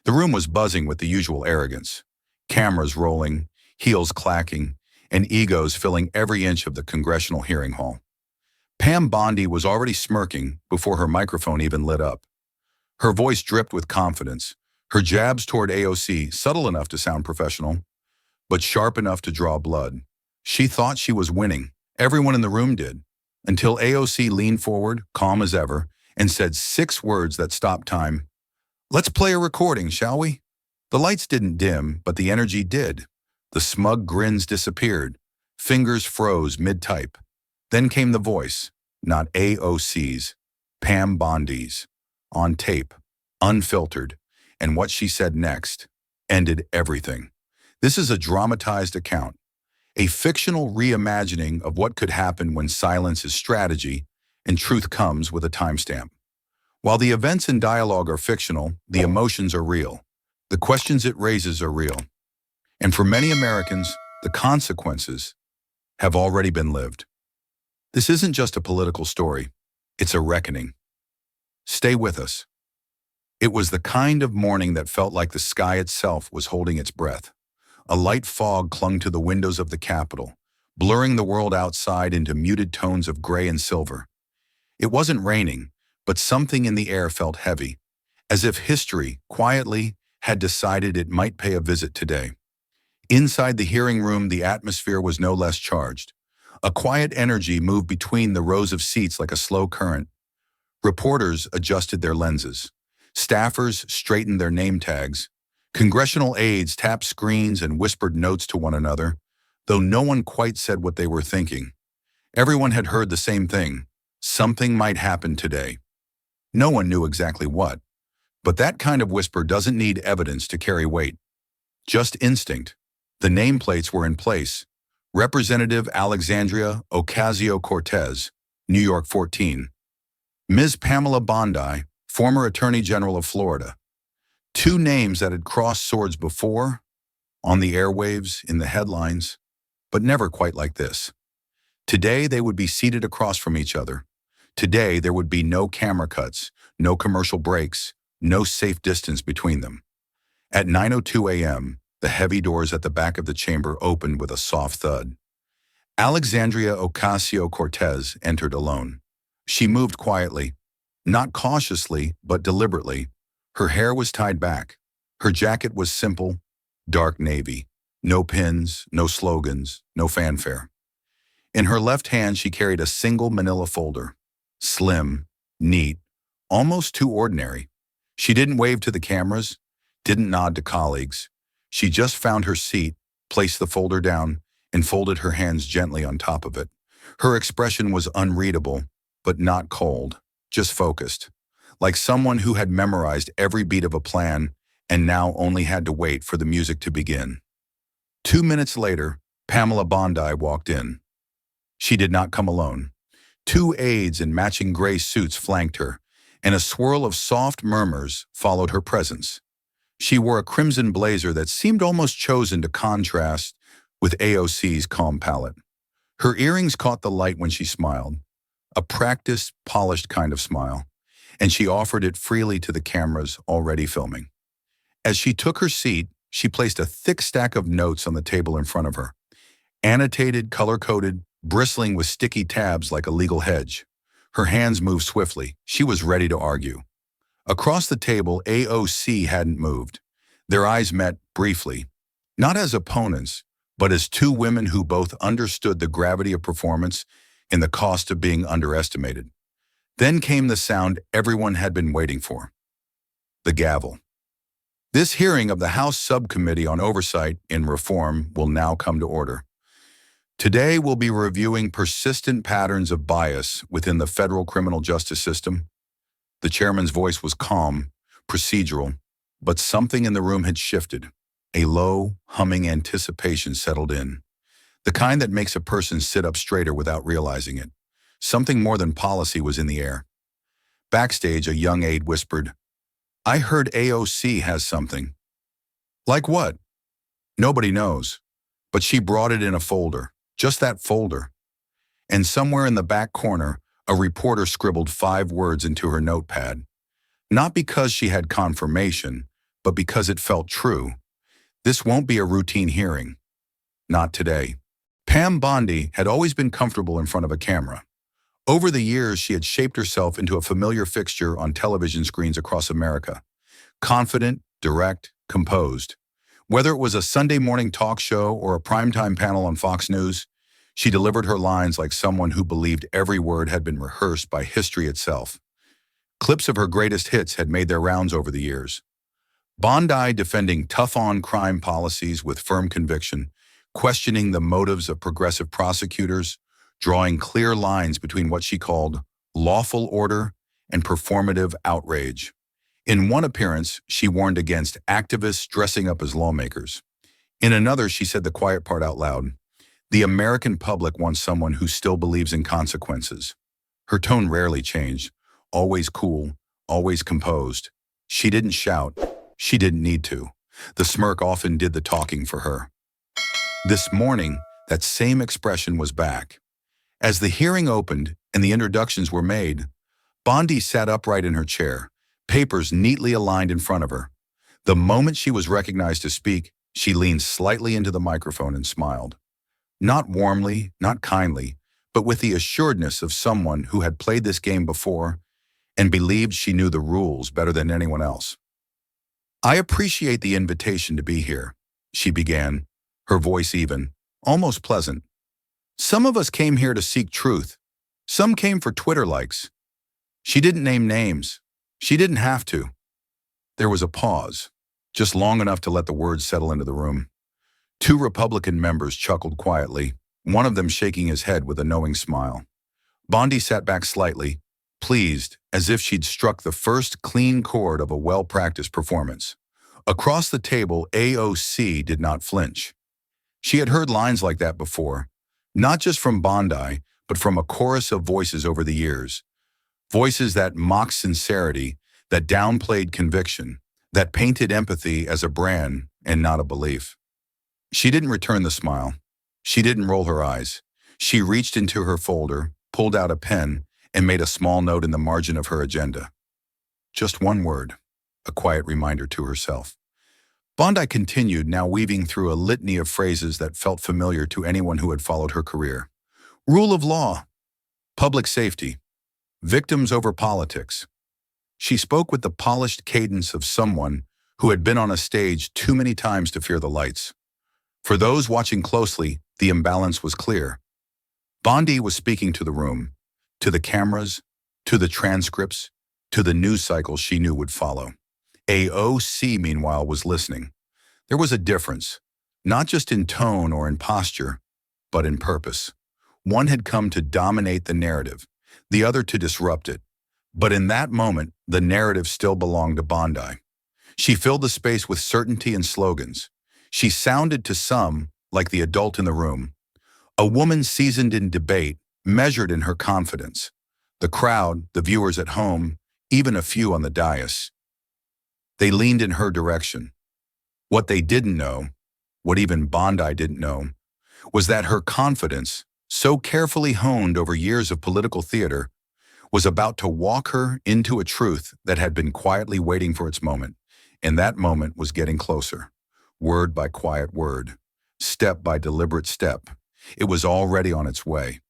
The room was buzzing with the usual arrogance. Cameras rolling, heels clacking, and egos filling every inch of the congressional hearing hall. Pam Bondi was already smirking before her microphone even lit up. Her voice dripped with confidence, her jabs toward AOC subtle enough to sound professional, but sharp enough to draw blood. She thought she was winning. Everyone in the room did, until AOC leaned forward, calm as ever, and said 6 words that stopped time. "Let's play a recording, shall we?" The lights didn't dim, but the energy did. The smug grins disappeared. Fingers froze mid-type. Then came the voice, not AOC's, Pam Bondi's, on tape, unfiltered, and what she said next ended everything. This is a dramatized account, a fictional reimagining of what could happen when silence is strategy and truth comes with a timestamp. While the events and dialogue are fictional, the emotions are real. The questions it raises are real. And for many Americans, the consequences have already been lived. This isn't just a political story, it's a reckoning. Stay with us. It was the kind of morning that felt like the sky itself was holding its breath. A light fog clung to the windows of the Capitol, blurring the world outside into muted tones of gray and silver. It wasn't raining, but something in the air felt heavy, as if history, quietly, had decided it might pay a visit today. Inside the hearing room, the atmosphere was no less charged. A quiet energy moved between the rows of seats like a slow current. Reporters adjusted their lenses. Staffers straightened their name tags. Congressional aides tapped screens and whispered notes to one another, though no one quite said what they were thinking. Everyone had heard the same thing. Something might happen today. No one knew exactly what. But that kind of whisper doesn't need evidence to carry weight. Just instinct. The nameplates were in place. Representative Alexandria Ocasio-Cortez, New York 14. Ms. Pamela Bondi, former Attorney General of Florida. 2 names that had crossed swords before, on the airwaves, in the headlines, but never quite like this. Today they would be seated across from each other. Today there would be no camera cuts, no commercial breaks, no safe distance between them. At 9:02 a.m., the heavy doors at the back of the chamber opened with a soft thud. Alexandria Ocasio-Cortez entered alone. She moved quietly, not cautiously, but deliberately. Her hair was tied back. Her jacket was simple, dark navy. No pins, no slogans, no fanfare. In her left hand, she carried a single manila folder. Slim, neat, almost too ordinary. She didn't wave to the cameras, didn't nod to colleagues. She just found her seat, placed the folder down, and folded her hands gently on top of it. Her expression was unreadable, but not cold, just focused, like someone who had memorized every beat of a plan and now only had to wait for the music to begin. 2 minutes later, Pamela Bondi walked in. She did not come alone. 2 aides in matching gray suits flanked her, and a swirl of soft murmurs followed her presence. She wore a crimson blazer that seemed almost chosen to contrast with AOC's calm palette. Her earrings caught the light when she smiled, a practiced, polished kind of smile, and she offered it freely to the cameras already filming. As she took her seat, she placed a thick stack of notes on the table in front of her, annotated, color-coded, bristling with sticky tabs like a legal hedge. Her hands moved swiftly. She was ready to argue. Across the table, AOC hadn't moved. Their eyes met briefly, not as opponents, but as 2 women who both understood the gravity of performance and the cost of being underestimated. Then came the sound everyone had been waiting for. The gavel. This hearing of the House Subcommittee on Oversight and Reform will now come to order. Today we'll be reviewing persistent patterns of bias within the federal criminal justice system. The chairman's voice was calm, procedural, but something in the room had shifted. A low, humming anticipation settled in, the kind that makes a person sit up straighter without realizing it. Something more than policy was in the air. Backstage, a young aide whispered, "I heard AOC has something." "Like what?" "Nobody knows, but she brought it in a folder, just that folder." And somewhere in the back corner, a reporter scribbled 5 words into her notepad. Not because she had confirmation, but because it felt true. This won't be a routine hearing. Not today. Pam Bondi had always been comfortable in front of a camera. Over the years, she had shaped herself into a familiar fixture on television screens across America. Confident, direct, composed. Whether it was a Sunday morning talk show or a primetime panel on Fox News, she delivered her lines like someone who believed every word had been rehearsed by history itself. Clips of her greatest hits had made their rounds over the years. Bondi defending tough-on crime policies with firm conviction, questioning the motives of progressive prosecutors, drawing clear lines between what she called lawful order and performative outrage. In one appearance, she warned against activists dressing up as lawmakers. In another, she said the quiet part out loud. The American public wants someone who still believes in consequences. Her tone rarely changed, always cool, always composed. She didn't shout. She didn't need to. The smirk often did the talking for her. This morning, that same expression was back. As the hearing opened and the introductions were made, Bondi sat upright in her chair, papers neatly aligned in front of her. The moment she was recognized to speak, she leaned slightly into the microphone and smiled. Not warmly, not kindly, but with the assuredness of someone who had played this game before and believed she knew the rules better than anyone else. I appreciate the invitation to be here, she began, her voice even, almost pleasant. Some of us came here to seek truth. Some came for Twitter likes. She didn't name names. She didn't have to. There was a pause, just long enough to let the words settle into the room. Two Republican members chuckled quietly, one of them shaking his head with a knowing smile. Bondi sat back slightly, pleased, as if she'd struck the first clean chord of a well-practiced performance. Across the table, AOC did not flinch. She had heard lines like that before, not just from Bondi, but from a chorus of voices over the years. Voices that mocked sincerity, that downplayed conviction, that painted empathy as a brand and not a belief. She didn't return the smile. She didn't roll her eyes. She reached into her folder, pulled out a pen, and made a small note in the margin of her agenda. Just one word, a quiet reminder to herself. Bondi continued, now weaving through a litany of phrases that felt familiar to anyone who had followed her career. Rule of law, public safety, victims over politics. She spoke with the polished cadence of someone who had been on a stage too many times to fear the lights. For those watching closely, the imbalance was clear. Bondi was speaking to the room, to the cameras, to the transcripts, to the news cycle she knew would follow. AOC, meanwhile, was listening. There was a difference, not just in tone or in posture, but in purpose. One had come to dominate the narrative, the other to disrupt it. But in that moment, the narrative still belonged to Bondi. She filled the space with certainty and slogans. She sounded to some like the adult in the room, a woman seasoned in debate, measured in her confidence. The crowd, the viewers at home, even a few on the dais. They leaned in her direction. What they didn't know, what even Bondi didn't know, was that her confidence, so carefully honed over years of political theater, was about to walk her into a truth that had been quietly waiting for its moment, and that moment was getting closer. Word by quiet word, step by deliberate step, it was already on its way.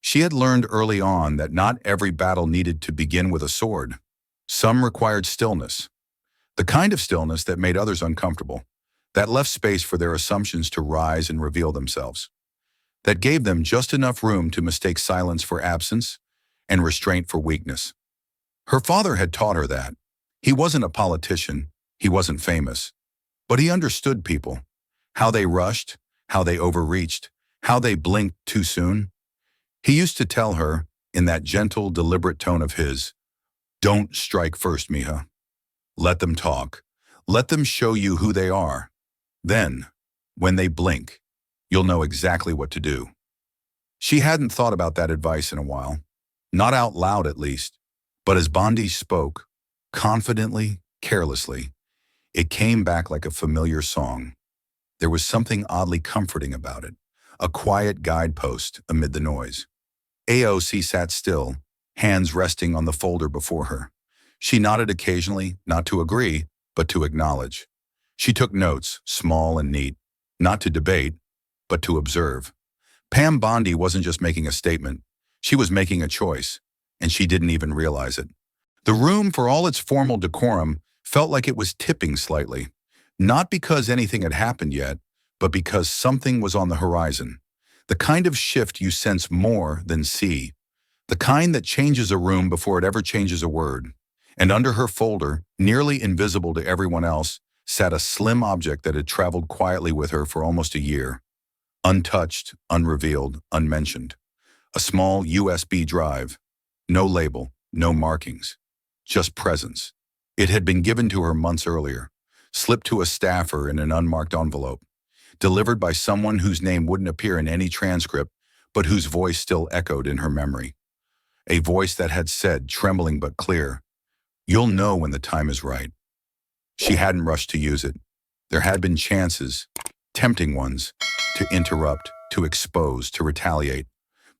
She had learned early on that not every battle needed to begin with a sword. Some required stillness, the kind of stillness that made others uncomfortable, that left space for their assumptions to rise and reveal themselves, that gave them just enough room to mistake silence for absence and restraint for weakness. Her father had taught her that. He wasn't a politician, he wasn't famous, but he understood people, how they rushed, how they overreached, how they blinked too soon. He used to tell her, in that gentle, deliberate tone of his, "Don't strike first, mija. Let them talk. Let them show you who they are. Then, when they blink, you'll know exactly what to do." She hadn't thought about that advice in a while, not out loud at least, but as Bondi spoke, confidently, carelessly, it came back like a familiar song. There was something oddly comforting about it, a quiet guidepost amid the noise. AOC sat still, hands resting on the folder before her. She nodded occasionally, not to agree, but to acknowledge. She took notes, small and neat, not to debate, but to observe. Pam Bondi wasn't just making a statement. She was making a choice, and she didn't even realize it. The room, for all its formal decorum, felt like it was tipping slightly. Not because anything had happened yet, but because something was on the horizon. The kind of shift you sense more than see. The kind that changes a room before it ever changes a word. And under her folder, nearly invisible to everyone else, sat a slim object that had traveled quietly with her for almost a year. Untouched, unrevealed, unmentioned. A small USB drive. No label, no markings. Just presence. It had been given to her months earlier, slipped to a staffer in an unmarked envelope, delivered by someone whose name wouldn't appear in any transcript, but whose voice still echoed in her memory. A voice that had said, trembling but clear, "You'll know when the time is right." She hadn't rushed to use it. There had been chances, tempting ones, to interrupt, to expose, to retaliate.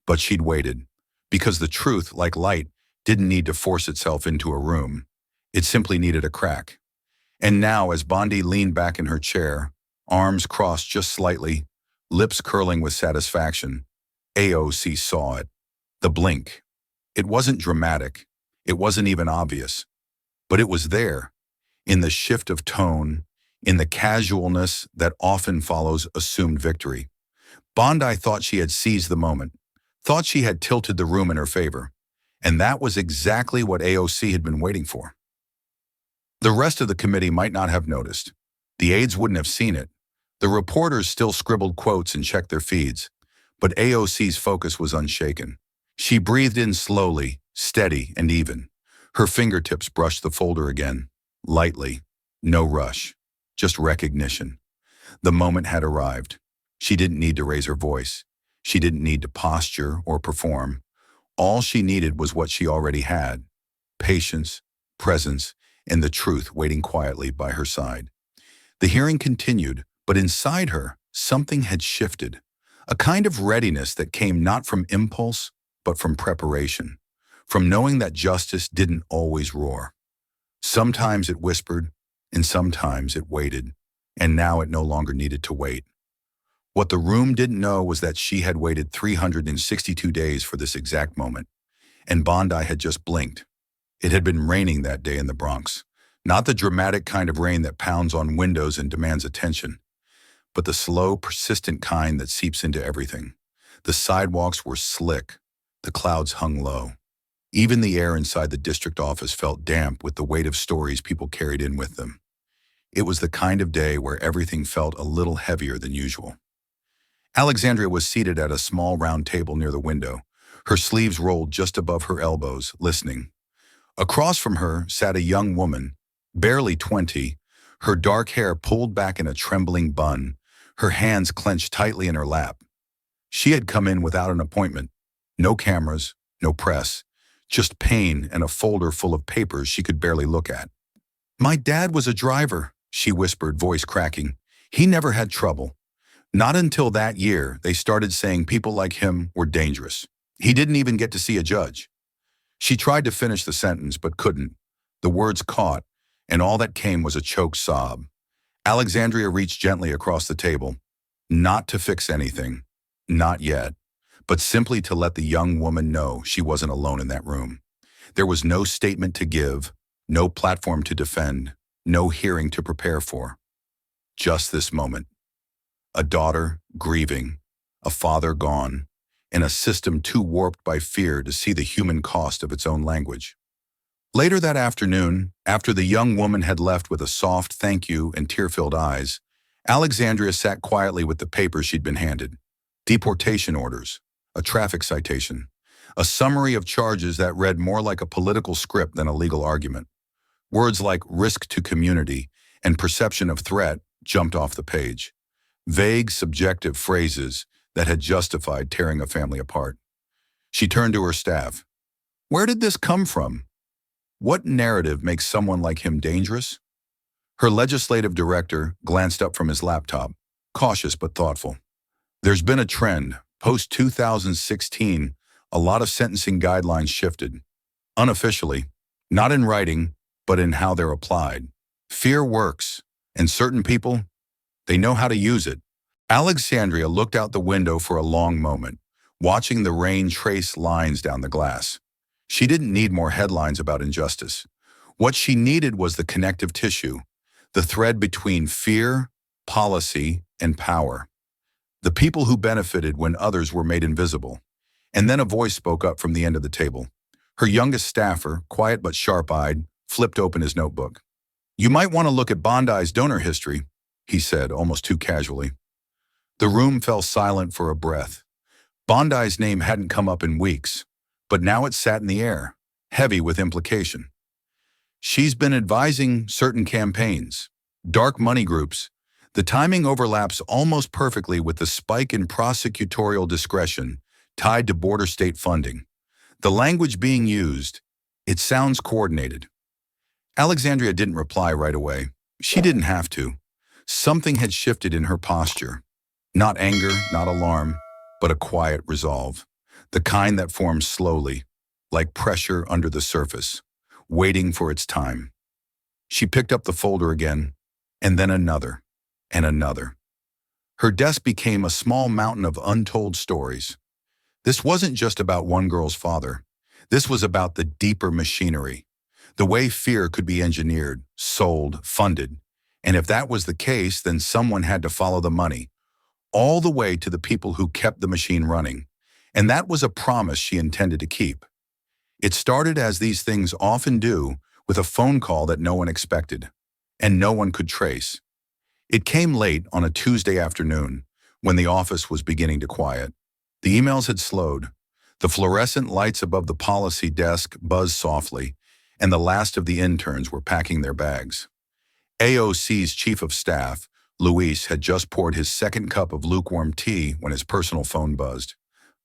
But she'd waited, because the truth, like light, didn't need to force itself into a room. It simply needed a crack. And now, as Bondi leaned back in her chair, arms crossed just slightly, lips curling with satisfaction, AOC saw it. The blink. It wasn't dramatic. It wasn't even obvious. But it was there, in the shift of tone, in the casualness that often follows assumed victory. Bondi thought she had seized the moment, thought she had tilted the room in her favor. And that was exactly what AOC had been waiting for. The rest of the committee might not have noticed. The aides wouldn't have seen it. The reporters still scribbled quotes and checked their feeds. But AOC's focus was unshaken. She breathed in slowly, steady and even. Her fingertips brushed the folder again, lightly. No rush, just recognition. The moment had arrived. She didn't need to raise her voice. She didn't need to posture or perform. All she needed was what she already had: patience, presence, and the truth waiting quietly by her side. The hearing continued, but inside her, something had shifted. A kind of readiness that came not from impulse, but from preparation. From knowing that justice didn't always roar. Sometimes it whispered, and sometimes it waited, and now it no longer needed to wait. What the room didn't know was that she had waited 362 days for this exact moment, and Bondi had just blinked. It had been raining that day in the Bronx. Not the dramatic kind of rain that pounds on windows and demands attention, but the slow, persistent kind that seeps into everything. The sidewalks were slick. The clouds hung low. Even the air inside the district office felt damp with the weight of stories people carried in with them. It was the kind of day where everything felt a little heavier than usual. Alexandria was seated at a small round table near the window, her sleeves rolled just above her elbows, listening. Across from her sat a young woman, barely 20, her dark hair pulled back in a trembling bun, her hands clenched tightly in her lap. She had come in without an appointment. No cameras, no press, just pain and a folder full of papers she could barely look at. "My dad was a driver," she whispered, voice cracking. "He never had trouble. Not until that year, they started saying people like him were dangerous. He didn't even get to see a judge." She tried to finish the sentence, but couldn't. The words caught, and all that came was a choked sob. Alexandria reached gently across the table, not to fix anything, not yet, but simply to let the young woman know she wasn't alone in that room. There was no statement to give, no platform to defend, no hearing to prepare for. Just this moment. A daughter grieving, a father gone, and a system too warped by fear to see the human cost of its own language. Later that afternoon, after the young woman had left with a soft thank you and tear-filled eyes, Alexandria sat quietly with the papers she'd been handed. Deportation orders, a traffic citation, a summary of charges that read more like a political script than a legal argument. Words like risk to community and perception of threat jumped off the page. Vague, subjective phrases that had justified tearing a family apart. She turned to her staff. "Where did this come from? What narrative makes someone like him dangerous?" Her legislative director glanced up from his laptop, cautious but thoughtful. "There's been a trend. Post-2016, a lot of sentencing guidelines shifted. Unofficially, not in writing, but in how they're applied. Fear works, and certain people, they know how to use it. Alexandria looked out the window for a long moment, watching the rain trace lines down the glass. She didn't need more headlines about injustice. What she needed was the connective tissue, the thread between fear, policy, and power. The people who benefited when others were made invisible. And then a voice spoke up from the end of the table. Her youngest staffer, quiet but sharp-eyed, flipped open his notebook. "You might want to look at Bondi's donor history," he said, almost too casually. The room fell silent for a breath. Bondi's name hadn't come up in weeks, but now it sat in the air, heavy with implication. She's been advising certain campaigns, dark money groups. The timing overlaps almost perfectly with the spike in prosecutorial discretion tied to border state funding. The language being used, it sounds coordinated. Alexandria didn't reply right away. She didn't have to. Something had shifted in her posture. Not anger, not alarm, but a quiet resolve. The kind that forms slowly, like pressure under the surface, waiting for its time. She picked up the folder again, and then another, and another. Her desk became a small mountain of untold stories. This wasn't just about one girl's father. This was about the deeper machinery, the way fear could be engineered, sold, funded. And if that was the case, then someone had to follow the money, all the way to the people who kept the machine running. And that was a promise she intended to keep. It started, as these things often do, with a phone call that no one expected, and no one could trace. It came late on a Tuesday afternoon, when the office was beginning to quiet. The emails had slowed. The fluorescent lights above the policy desk buzzed softly, and the last of the interns were packing their bags. AOC's chief of staff, Luis, had just poured his second cup of lukewarm tea when his personal phone buzzed.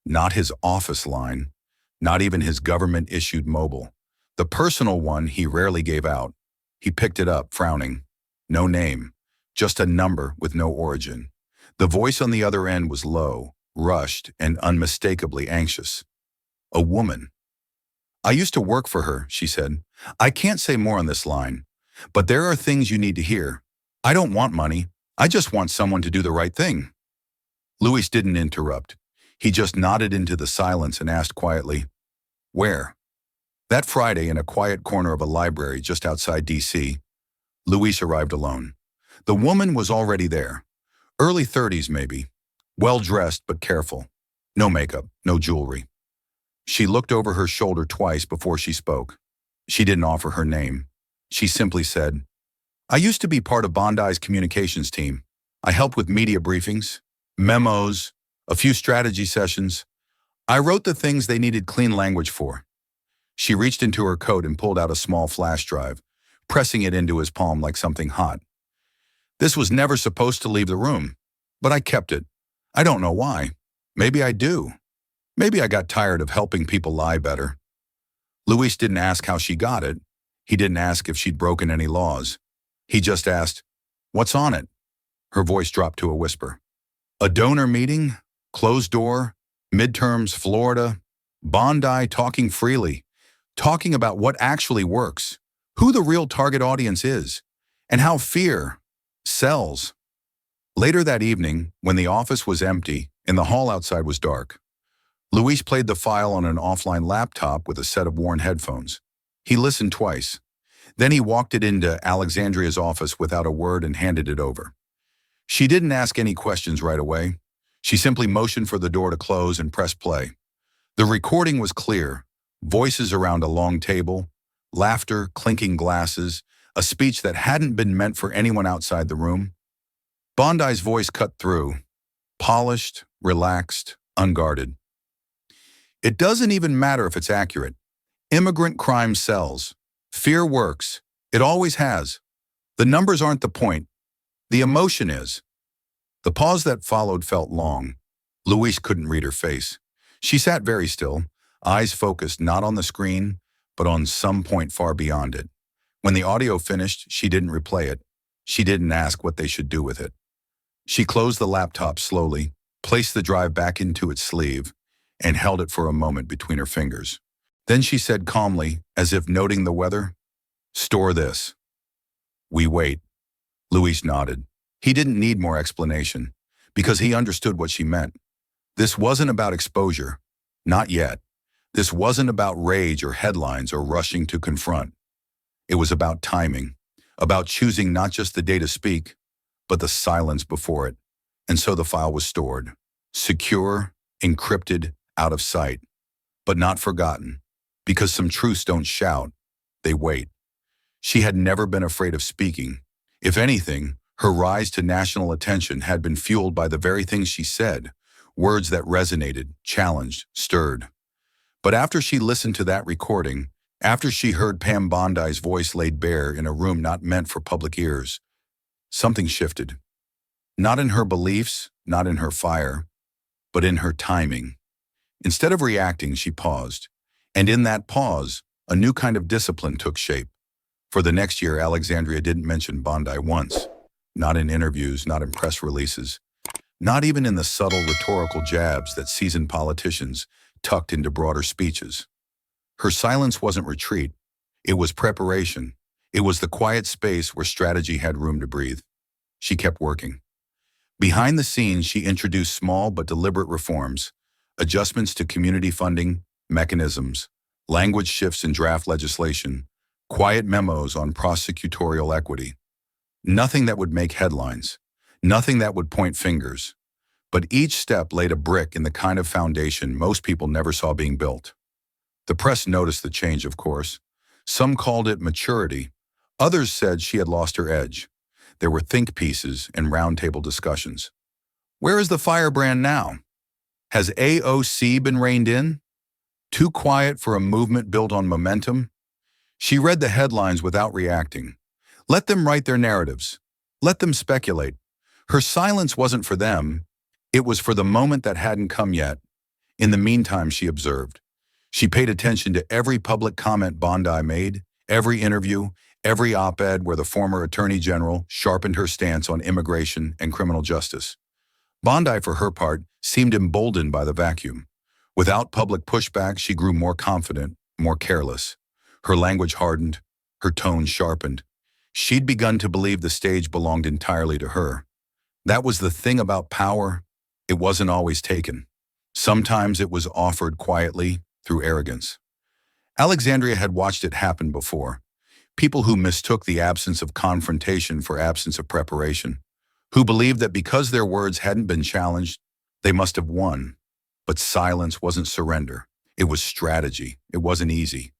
Not his office line, not even his government-issued mobile. The personal one he rarely gave out. He picked it up, frowning. No name, just a number with no origin. The voice on the other end was low, rushed, and unmistakably anxious. A woman. "I used to work for her," she said. "I can't say more on this line, but there are things you need to hear. I don't want money. I just want someone to do the right thing." Luis didn't interrupt. He just nodded into the silence and asked quietly, "Where?" That Friday, in a quiet corner of a library just outside D.C., Luis arrived alone. The woman was already there. Early 30s maybe. Well-dressed but careful. No makeup, no jewelry. She looked over her shoulder twice before she spoke. She didn't offer her name. She simply said, "I used to be part of Bondi's communications team. I helped with media briefings, memos, a few strategy sessions. I wrote the things they needed clean language for." She reached into her coat and pulled out a small flash drive, pressing it into his palm like something hot. "This was never supposed to leave the room, but I kept it. I don't know why. Maybe I do. Maybe I got tired of helping people lie better." Luis didn't ask how she got it. He didn't ask if she'd broken any laws. He just asked, "What's on it?" Her voice dropped to a whisper. "A donor meeting, closed door, midterms, Florida, Bondi, talking freely, talking about what actually works, who the real target audience is, and how fear sells." Later that evening, when the office was empty and the hall outside was dark, Luis played the file on an offline laptop with a set of worn headphones. He listened twice. Then he walked it into Alexandria's office without a word and handed it over. She didn't ask any questions right away. She simply motioned for the door to close and press play. The recording was clear, voices around a long table, laughter, clinking glasses, a speech that hadn't been meant for anyone outside the room. Bondi's voice cut through, polished, relaxed, unguarded. "It doesn't even matter if it's accurate. Immigrant crime sells. Fear works. It always has. The numbers aren't the point. The emotion is." The pause that followed felt long. Luis couldn't read her face. She sat very still, eyes focused not on the screen, but on some point far beyond it. When the audio finished, she didn't replay it. She didn't ask what they should do with it. She closed the laptop slowly, placed the drive back into its sleeve, and held it for a moment between her fingers. Then she said calmly, as if noting the weather, "Store this." We wait. Luis nodded. He didn't need more explanation, because he understood what she meant. This wasn't about exposure. Not yet. This wasn't about rage or headlines or rushing to confront. It was about timing, about choosing not just the day to speak, but the silence before it. And so the file was stored, secure, encrypted, out of sight, but not forgotten, because some truths don't shout, they wait. She had never been afraid of speaking. If anything, her rise to national attention had been fueled by the very things she said, words that resonated, challenged, stirred. But after she listened to that recording, after she heard Pam Bondi's voice laid bare in a room not meant for public ears, something shifted. Not in her beliefs, not in her fire, but in her timing. Instead of reacting, she paused. And in that pause, a new kind of discipline took shape. For the next year, Alexandria didn't mention Bondi once. Not in interviews, not in press releases, not even in the subtle rhetorical jabs that seasoned politicians tucked into broader speeches. Her silence wasn't retreat. It was preparation. It was the quiet space where strategy had room to breathe. She kept working. Behind the scenes, she introduced small but deliberate reforms, adjustments to community funding, mechanisms, language shifts in draft legislation, quiet memos on prosecutorial equity. Nothing that would make headlines, nothing that would point fingers. But each step laid a brick in the kind of foundation most people never saw being built. The press noticed the change, of course. Some called it maturity. Others said she had lost her edge. There were think pieces and roundtable discussions. Where is the firebrand now? Has AOC been reined in? Too quiet for a movement built on momentum? She read the headlines without reacting. Let them write their narratives. Let them speculate. Her silence wasn't for them. It was for the moment that hadn't come yet. In the meantime, she observed. She paid attention to every public comment Bondi made, every interview, every op-ed where the former Attorney General sharpened her stance on immigration and criminal justice. Bondi, for her part, seemed emboldened by the vacuum. Without public pushback, she grew more confident, more careless. Her language hardened, her tone sharpened. She'd begun to believe the stage belonged entirely to her. That was the thing about power. It wasn't always taken. Sometimes it was offered quietly, through arrogance. Alexandria had watched it happen before. People who mistook the absence of confrontation for absence of preparation, who believed that because their words hadn't been challenged, they must have won. But silence wasn't surrender. It was strategy. It wasn't easy.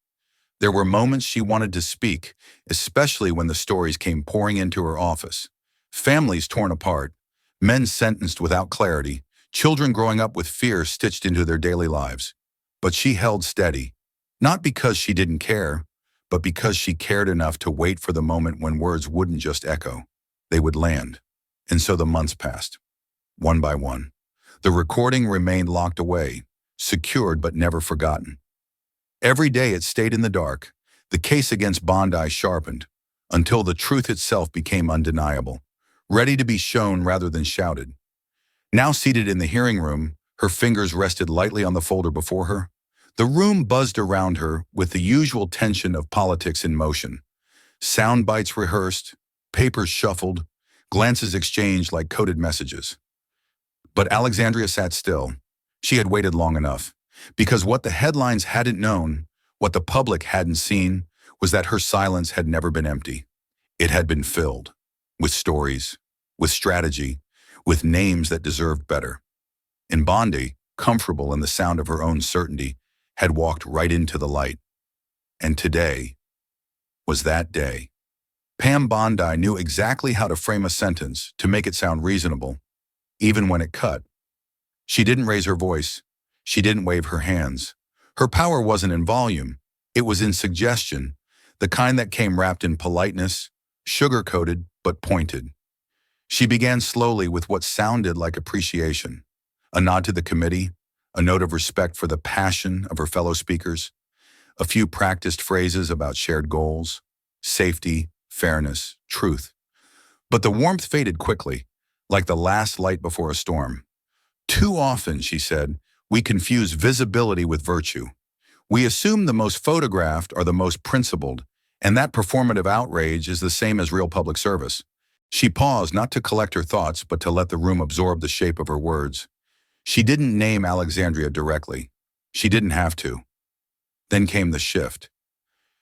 There were moments she wanted to speak, especially when the stories came pouring into her office. Families torn apart, men sentenced without clarity, children growing up with fear stitched into their daily lives. But she held steady, not because she didn't care, but because she cared enough to wait for the moment when words wouldn't just echo, they would land. And so the months passed, one by one. The recording remained locked away, secured but never forgotten. Every day it stayed in the dark, the case against Bondi sharpened, until the truth itself became undeniable, ready to be shown rather than shouted. Now seated in the hearing room, her fingers rested lightly on the folder before her. The room buzzed around her with the usual tension of politics in motion. Sound bites rehearsed, papers shuffled, glances exchanged like coded messages. But Alexandria sat still. She had waited long enough, because what the headlines hadn't known, what the public hadn't seen, was that her silence had never been empty. It had been filled with stories, with strategy, with names that deserved better. And Bondi, comfortable in the sound of her own certainty, had walked right into the light. And today was that day. Pam Bondi knew exactly how to frame a sentence to make it sound reasonable, even when it cut. She didn't raise her voice. She didn't wave her hands. Her power wasn't in volume. It was in suggestion, the kind that came wrapped in politeness, sugar-coated but pointed. She began slowly with what sounded like appreciation, a nod to the committee, a note of respect for the passion of her fellow speakers, a few practiced phrases about shared goals, safety, fairness, truth. But the warmth faded quickly, like the last light before a storm. Too often, she said, we confuse visibility with virtue. We assume the most photographed are the most principled, And that performative outrage is the same as real public service. She paused not to collect her thoughts, but to let the room absorb the shape of her words. She didn't name Alexandria directly. She didn't have to. Then came the shift.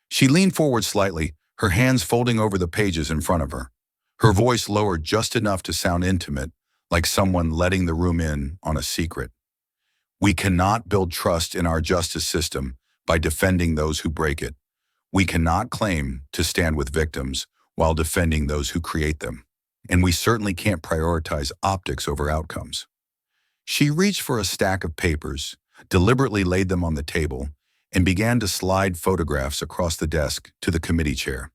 She leaned forward slightly, her hands folding over the pages in front of her. Her voice lowered just enough to sound intimate, like someone letting the room in on a secret. We cannot build trust in our justice system by defending those who break it. We cannot claim to stand with victims while defending those who create them. And we certainly can't prioritize optics over outcomes. She reached for a stack of papers, deliberately laid them on the table, and began to slide photographs across the desk to the committee chair.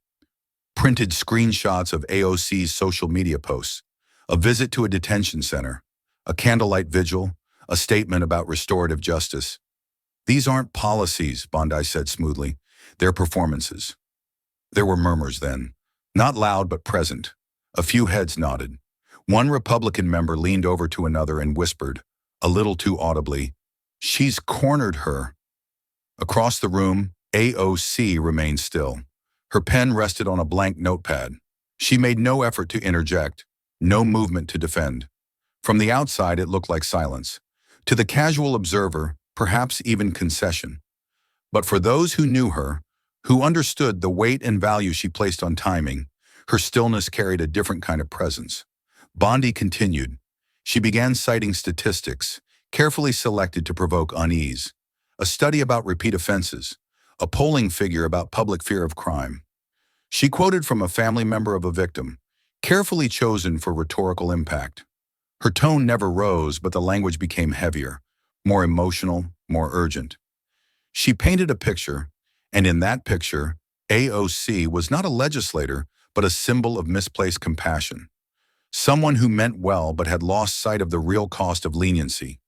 Printed screenshots of AOC's social media posts, a visit to a detention center, a candlelight vigil, a statement about restorative justice. These aren't policies, Bondi said smoothly. They're performances. There were murmurs then, not loud but present. A few heads nodded. One Republican member leaned over to another and whispered, a little too audibly, "She's cornered her." Across the room, AOC remained still. Her pen rested on a blank notepad. She made no effort to interject, no movement to defend. From the outside, it looked like silence. To the casual observer, perhaps even concession. But for those who knew her, who understood the weight and value she placed on timing, her stillness carried a different kind of presence. Bondi continued. She began citing statistics, carefully selected to provoke unease. A study about repeat offenses, a polling figure about public fear of crime. She quoted from a family member of a victim, carefully chosen for rhetorical impact. Her tone never rose, but the language became heavier, more emotional, more urgent. She painted a picture, and in that picture, AOC was not a legislator, but a symbol of misplaced compassion. Someone who meant well but had lost sight of the real cost of leniency.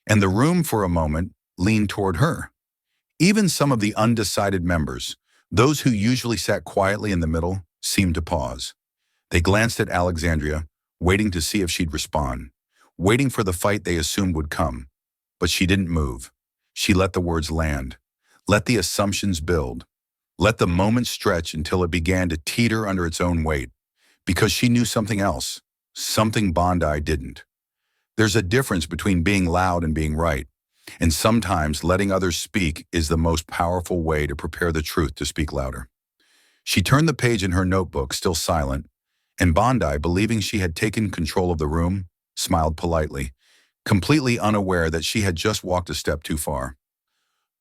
And the room, for a moment, leaned toward her. Even some of the undecided members, those who usually sat quietly in the middle, seemed to pause. They glanced at Alexandria, waiting to see if she'd respond, waiting for the fight they assumed would come. But she didn't move. She let the words land, let the assumptions build, let the moment stretch until it began to teeter under its own weight, because she knew something else, something Bondi didn't. There's a difference between being loud and being right, and sometimes letting others speak is the most powerful way to prepare the truth to speak louder. She turned the page in her notebook, still silent, and Bondi, believing she had taken control of the room, smiled politely, completely unaware that she had just walked a step too far.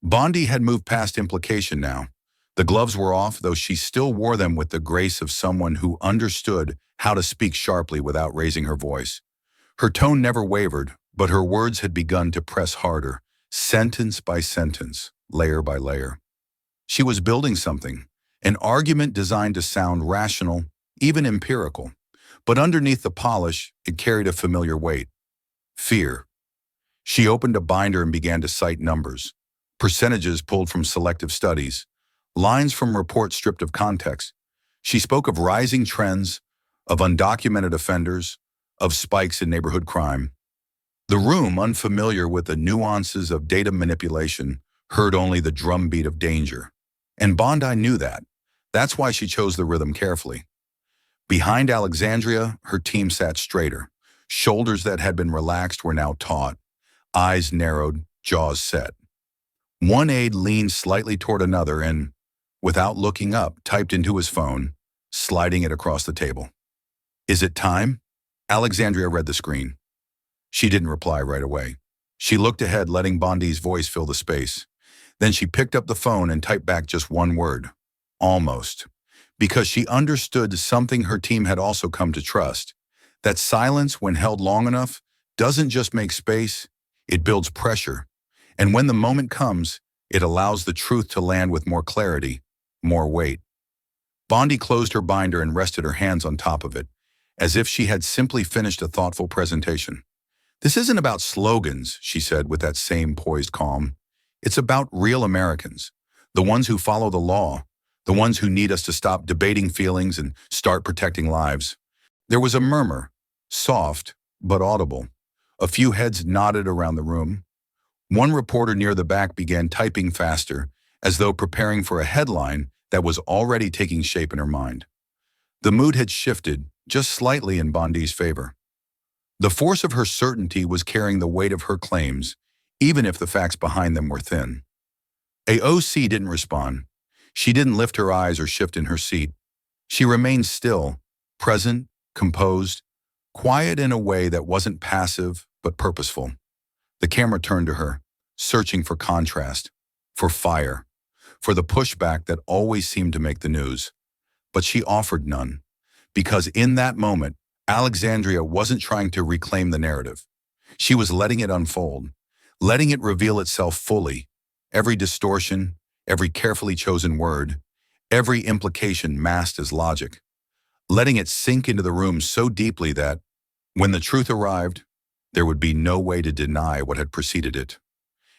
Bondi had moved past implication now. The gloves were off, though she still wore them with the grace of someone who understood how to speak sharply without raising her voice. Her tone never wavered, but her words had begun to press harder, sentence by sentence, layer by layer. She was building something, an argument designed to sound rational, even empirical. But underneath the polish, it carried a familiar weight. Fear. She opened a binder and began to cite numbers, percentages pulled from selective studies, lines from reports stripped of context. She spoke of rising trends, of undocumented offenders, of spikes in neighborhood crime. The room, unfamiliar with the nuances of data manipulation, heard only the drumbeat of danger. And Bondi knew that. That's why she chose the rhythm carefully. Behind Alexandria, her team sat straighter. Shoulders that had been relaxed were now taut, eyes narrowed, jaws set. One aide leaned slightly toward another and, without looking up, typed into his phone, sliding it across the table. "Is it time?" Alexandria read the screen. She didn't reply right away. She looked ahead, letting Bondi's voice fill the space. Then she picked up the phone and typed back just one word, almost, because she understood something her team had also come to trust, that silence, when held long enough, doesn't just make space, it builds pressure. And when the moment comes, it allows the truth to land with more clarity, more weight. Bondi closed her binder and rested her hands on top of it, as if she had simply finished a thoughtful presentation. "This isn't about slogans," she said with that same poised calm. "It's about real Americans, the ones who follow the law, the ones who need us to stop debating feelings and start protecting lives." There was a murmur, soft but audible. A few heads nodded around the room. One reporter near the back began typing faster, as though preparing for a headline that was already taking shape in her mind. The mood had shifted, just slightly in Bondi's favor. The force of her certainty was carrying the weight of her claims, even if the facts behind them were thin. AOC didn't respond. She didn't lift her eyes or shift in her seat. She remained still, present, composed, quiet in a way that wasn't passive but purposeful. The camera turned to her, searching for contrast, for fire, for the pushback that always seemed to make the news. But she offered none, because in that moment, Alexandria wasn't trying to reclaim the narrative. She was letting it unfold, letting it reveal itself fully, every distortion, every carefully chosen word, every implication masked as logic, letting it sink into the room so deeply that, when the truth arrived, there would be no way to deny what had preceded it.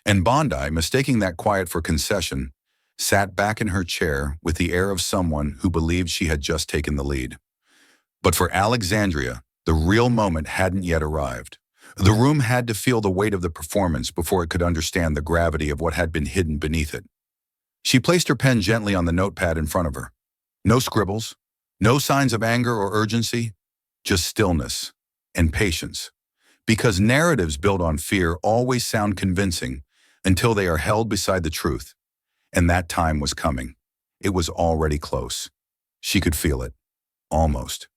And Bondi, mistaking that quiet for concession, sat back in her chair with the air of someone who believed she had just taken the lead. But for Alexandria, the real moment hadn't yet arrived. The room had to feel the weight of the performance before it could understand the gravity of what had been hidden beneath it. She placed her pen gently on the notepad in front of her. No scribbles, no signs of anger or urgency, just stillness and patience. Because narratives built on fear always sound convincing until they are held beside the truth. And that time was coming. It was already close. She could feel it. Almost.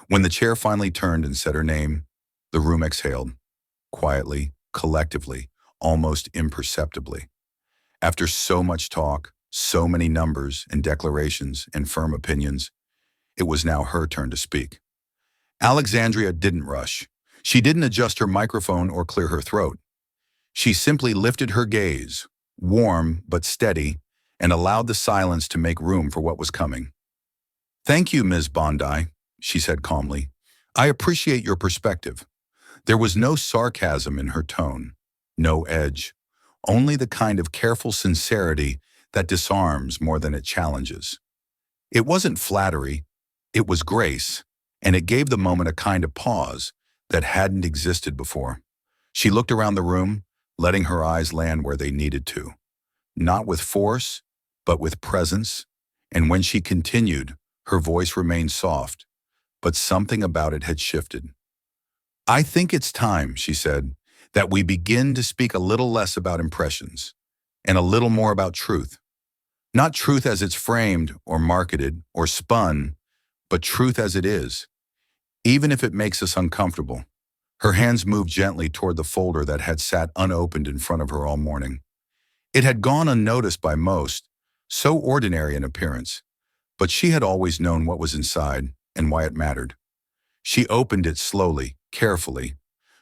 When the chair finally turned and said her name, the room exhaled. Quietly, collectively, almost imperceptibly. After so much talk, so many numbers and declarations and firm opinions, it was now her turn to speak. Alexandria didn't rush. She didn't adjust her microphone or clear her throat. She simply lifted her gaze, warm but steady, and allowed the silence to make room for what was coming. "Thank you, Ms. Bondi," she said calmly. "I appreciate your perspective." There was no sarcasm in her tone, no edge, only the kind of careful sincerity that disarms more than it challenges. It wasn't flattery, it was grace, and it gave the moment a kind of pause that hadn't existed before. She looked around the room, letting her eyes land where they needed to. Not with force, but with presence, and when she continued, her voice remained soft, but something about it had shifted. "I think it's time," she said, "that we begin to speak a little less about impressions, and a little more about truth. Not truth as it's framed or marketed or spun, but truth as it is, even if it makes us uncomfortable." Her hands moved gently toward the folder that had sat unopened in front of her all morning. It had gone unnoticed by most, so ordinary in appearance, but she had always known what was inside and why it mattered. She opened it slowly, carefully,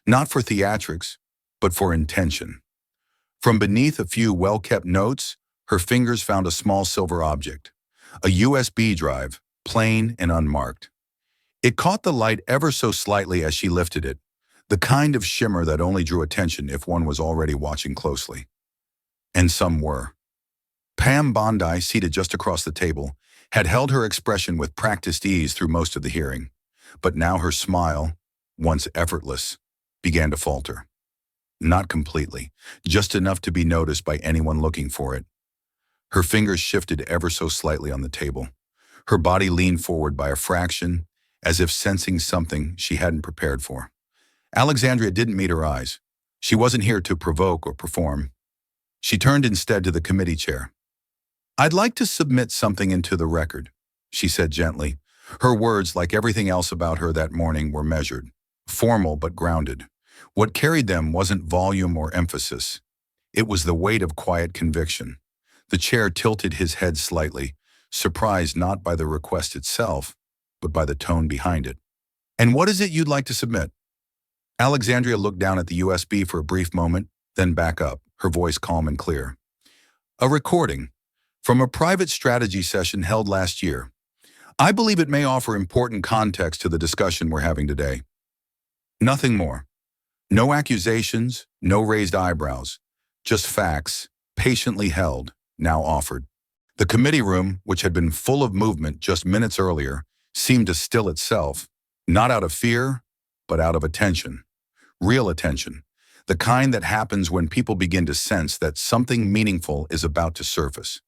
not for theatrics, but for intention. From beneath a few well-kept notes, her fingers found a small silver object, a USB drive, plain and unmarked. It caught the light ever so slightly as she lifted it, the kind of shimmer that only drew attention if one was already watching closely. And some were. Pam Bondi, seated just across the table, had held her expression with practiced ease through most of the hearing, but now her smile, once effortless, began to falter. Not completely, just enough to be noticed by anyone looking for it. Her fingers shifted ever so slightly on the table. Her body leaned forward by a fraction, as if sensing something she hadn't prepared for. Alexandria didn't meet her eyes. She wasn't here to provoke or perform. She turned instead to the committee chair. "I'd like to submit something into the record," she said gently. Her words, like everything else about her that morning, were measured, formal but grounded. What carried them wasn't volume or emphasis. It was the weight of quiet conviction. The chair tilted his head slightly, surprised not by the request itself, but by the tone behind it. "And what is it you'd like to submit?" Alexandria looked down at the USB for a brief moment, then back up, her voice calm and clear. "A recording from a private strategy session held last year. I believe it may offer important context to the discussion we're having today." Nothing more. No accusations, no raised eyebrows, just facts, patiently held, now offered. The committee room, which had been full of movement just minutes earlier, seemed to still itself, not out of fear, but out of attention. Real attention, the kind that happens when people begin to sense that something meaningful is about to surface.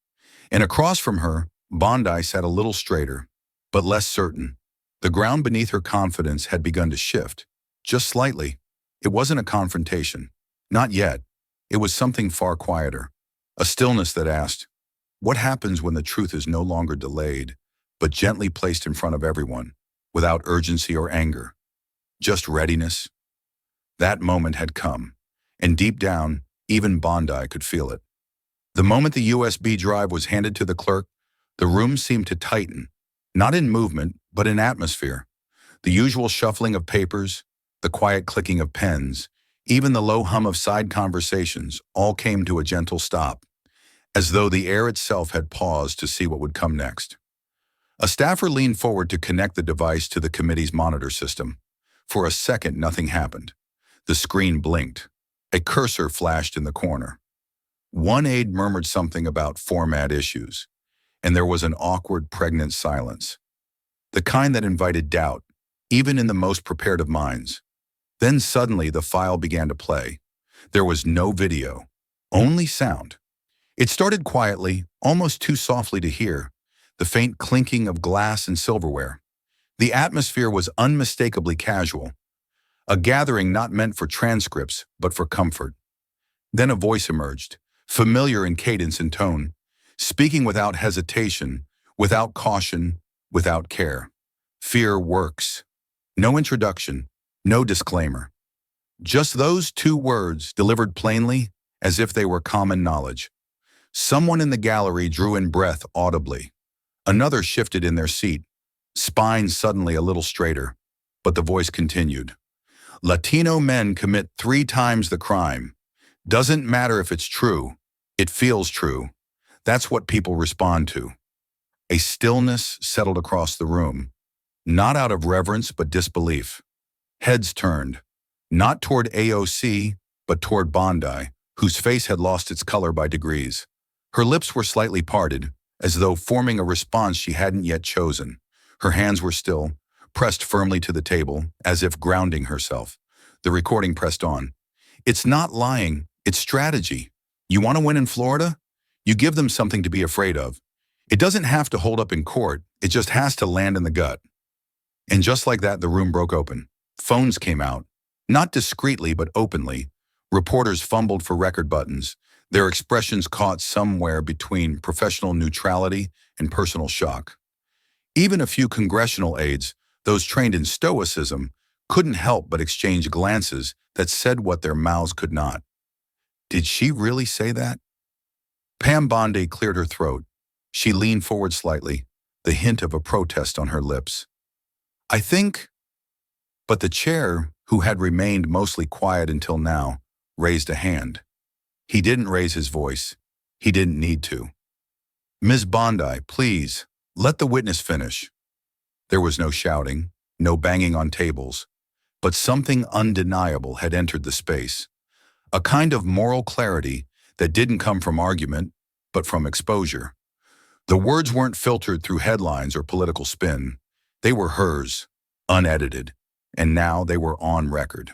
And across from her, Bondi sat a little straighter, but less certain. The ground beneath her confidence had begun to shift, just slightly. It wasn't a confrontation. Not yet. It was something far quieter. A stillness that asked, what happens when the truth is no longer delayed, but gently placed in front of everyone, without urgency or anger? Just readiness? That moment had come, and deep down, even Bondi could feel it. The moment the USB drive was handed to the clerk, the room seemed to tighten, not in movement, but in atmosphere. The usual shuffling of papers, the quiet clicking of pens, even the low hum of side conversations all came to a gentle stop, as though the air itself had paused to see what would come next. A staffer leaned forward to connect the device to the committee's monitor system. For a second, nothing happened. The screen blinked. A cursor flashed in the corner. One aide murmured something about format issues, and there was an awkward, pregnant silence. The kind that invited doubt, even in the most prepared of minds. Then suddenly the file began to play. There was no video, only sound. It started quietly, almost too softly to hear, the faint clinking of glass and silverware. The atmosphere was unmistakably casual, a gathering not meant for transcripts, but for comfort. Then a voice emerged, familiar in cadence and tone, speaking without hesitation, without caution, without care. Fear works. No introduction, no disclaimer. Just those two words delivered plainly, as if they were common knowledge. Someone in the gallery drew in breath audibly. Another shifted in their seat, spine suddenly a little straighter, but the voice continued. Latino men commit 3 times the crime. Doesn't matter if it's true, it feels true. That's what people respond to. A stillness settled across the room, not out of reverence but disbelief. Heads turned, not toward AOC, but toward Bondi, whose face had lost its color by degrees. Her lips were slightly parted, as though forming a response she hadn't yet chosen. Her hands were still, pressed firmly to the table, as if grounding herself. The recording pressed on. It's not lying, it's strategy. You want to win in Florida? You give them something to be afraid of. It doesn't have to hold up in court, it just has to land in the gut. And just like that, the room broke open. Phones came out, not discreetly but openly. Reporters fumbled for record buttons, their expressions caught somewhere between professional neutrality and personal shock. Even a few congressional aides, those trained in stoicism, couldn't help but exchange glances that said what their mouths could not. Did she really say that? Pam Bondi cleared her throat. She leaned forward slightly, the hint of a protest on her lips. I think... But the chair, who had remained mostly quiet until now, raised a hand. He didn't raise his voice. He didn't need to. Ms. Bondi, please, let the witness finish. There was no shouting, no banging on tables, but something undeniable had entered the space. A kind of moral clarity that didn't come from argument, but from exposure. The words weren't filtered through headlines or political spin. They were hers, unedited, and now they were on record.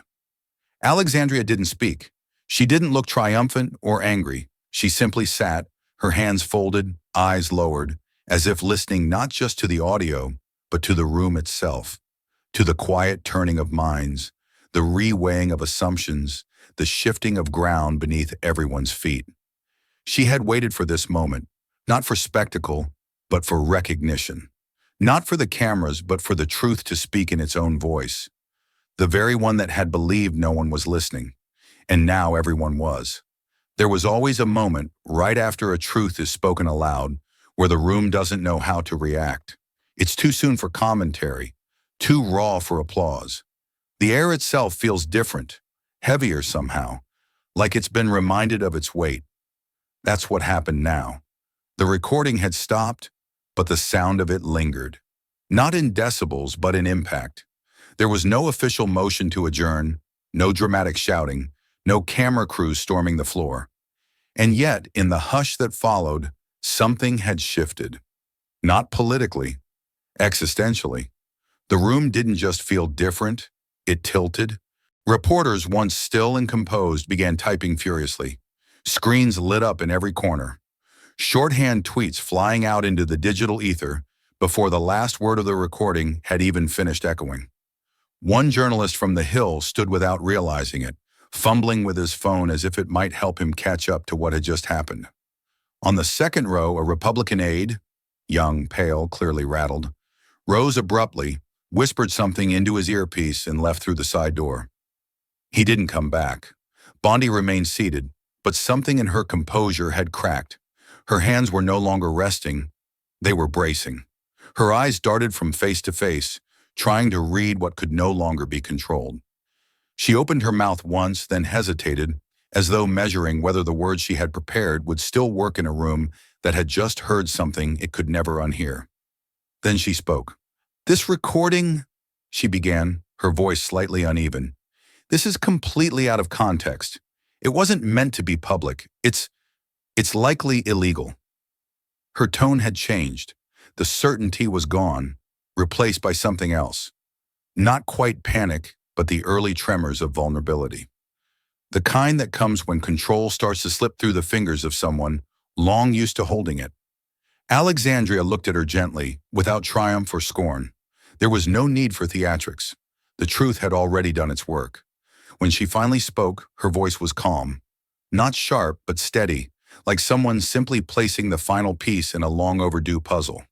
Alexandria didn't speak. She didn't look triumphant or angry. She simply sat, her hands folded, eyes lowered, as if listening not just to the audio, but to the room itself, to the quiet turning of minds, the reweighing of assumptions, the shifting of ground beneath everyone's feet. She had waited for this moment, not for spectacle, but for recognition. Not for the cameras, but for the truth to speak in its own voice. The very one that had believed no one was listening. And now everyone was. There was always a moment, right after a truth is spoken aloud, where the room doesn't know how to react. It's too soon for commentary, too raw for applause. The air itself feels different, heavier somehow, like it's been reminded of its weight. That's what happened now. The recording had stopped, but the sound of it lingered. Not in decibels, but in impact. There was no official motion to adjourn, no dramatic shouting, no camera crews storming the floor. And yet, in the hush that followed, something had shifted. Not politically, existentially. The room didn't just feel different, it tilted. Reporters, once still and composed, began typing furiously. Screens lit up in every corner. Shorthand tweets flying out into the digital ether before the last word of the recording had even finished echoing. One journalist from the Hill stood without realizing it, fumbling with his phone as if it might help him catch up to what had just happened. On the second row, a Republican aide, young, pale, clearly rattled, rose abruptly, whispered something into his earpiece, and left through the side door. He didn't come back. Bondi remained seated, but something in her composure had cracked. Her hands were no longer resting, they were bracing. Her eyes darted from face to face, trying to read what could no longer be controlled. She opened her mouth once, then hesitated, as though measuring whether the words she had prepared would still work in a room that had just heard something it could never unhear. Then she spoke. "This recording," she began, her voice slightly uneven. "This is completely out of context. It wasn't meant to be public. It's likely illegal." Her tone had changed. The certainty was gone, replaced by something else. Not quite panic, but the early tremors of vulnerability. The kind that comes when control starts to slip through the fingers of someone long used to holding it. Alexandria looked at her gently, without triumph or scorn. There was no need for theatrics. The truth had already done its work. When she finally spoke, her voice was calm. Not sharp, but steady, like someone simply placing the final piece in a long overdue puzzle.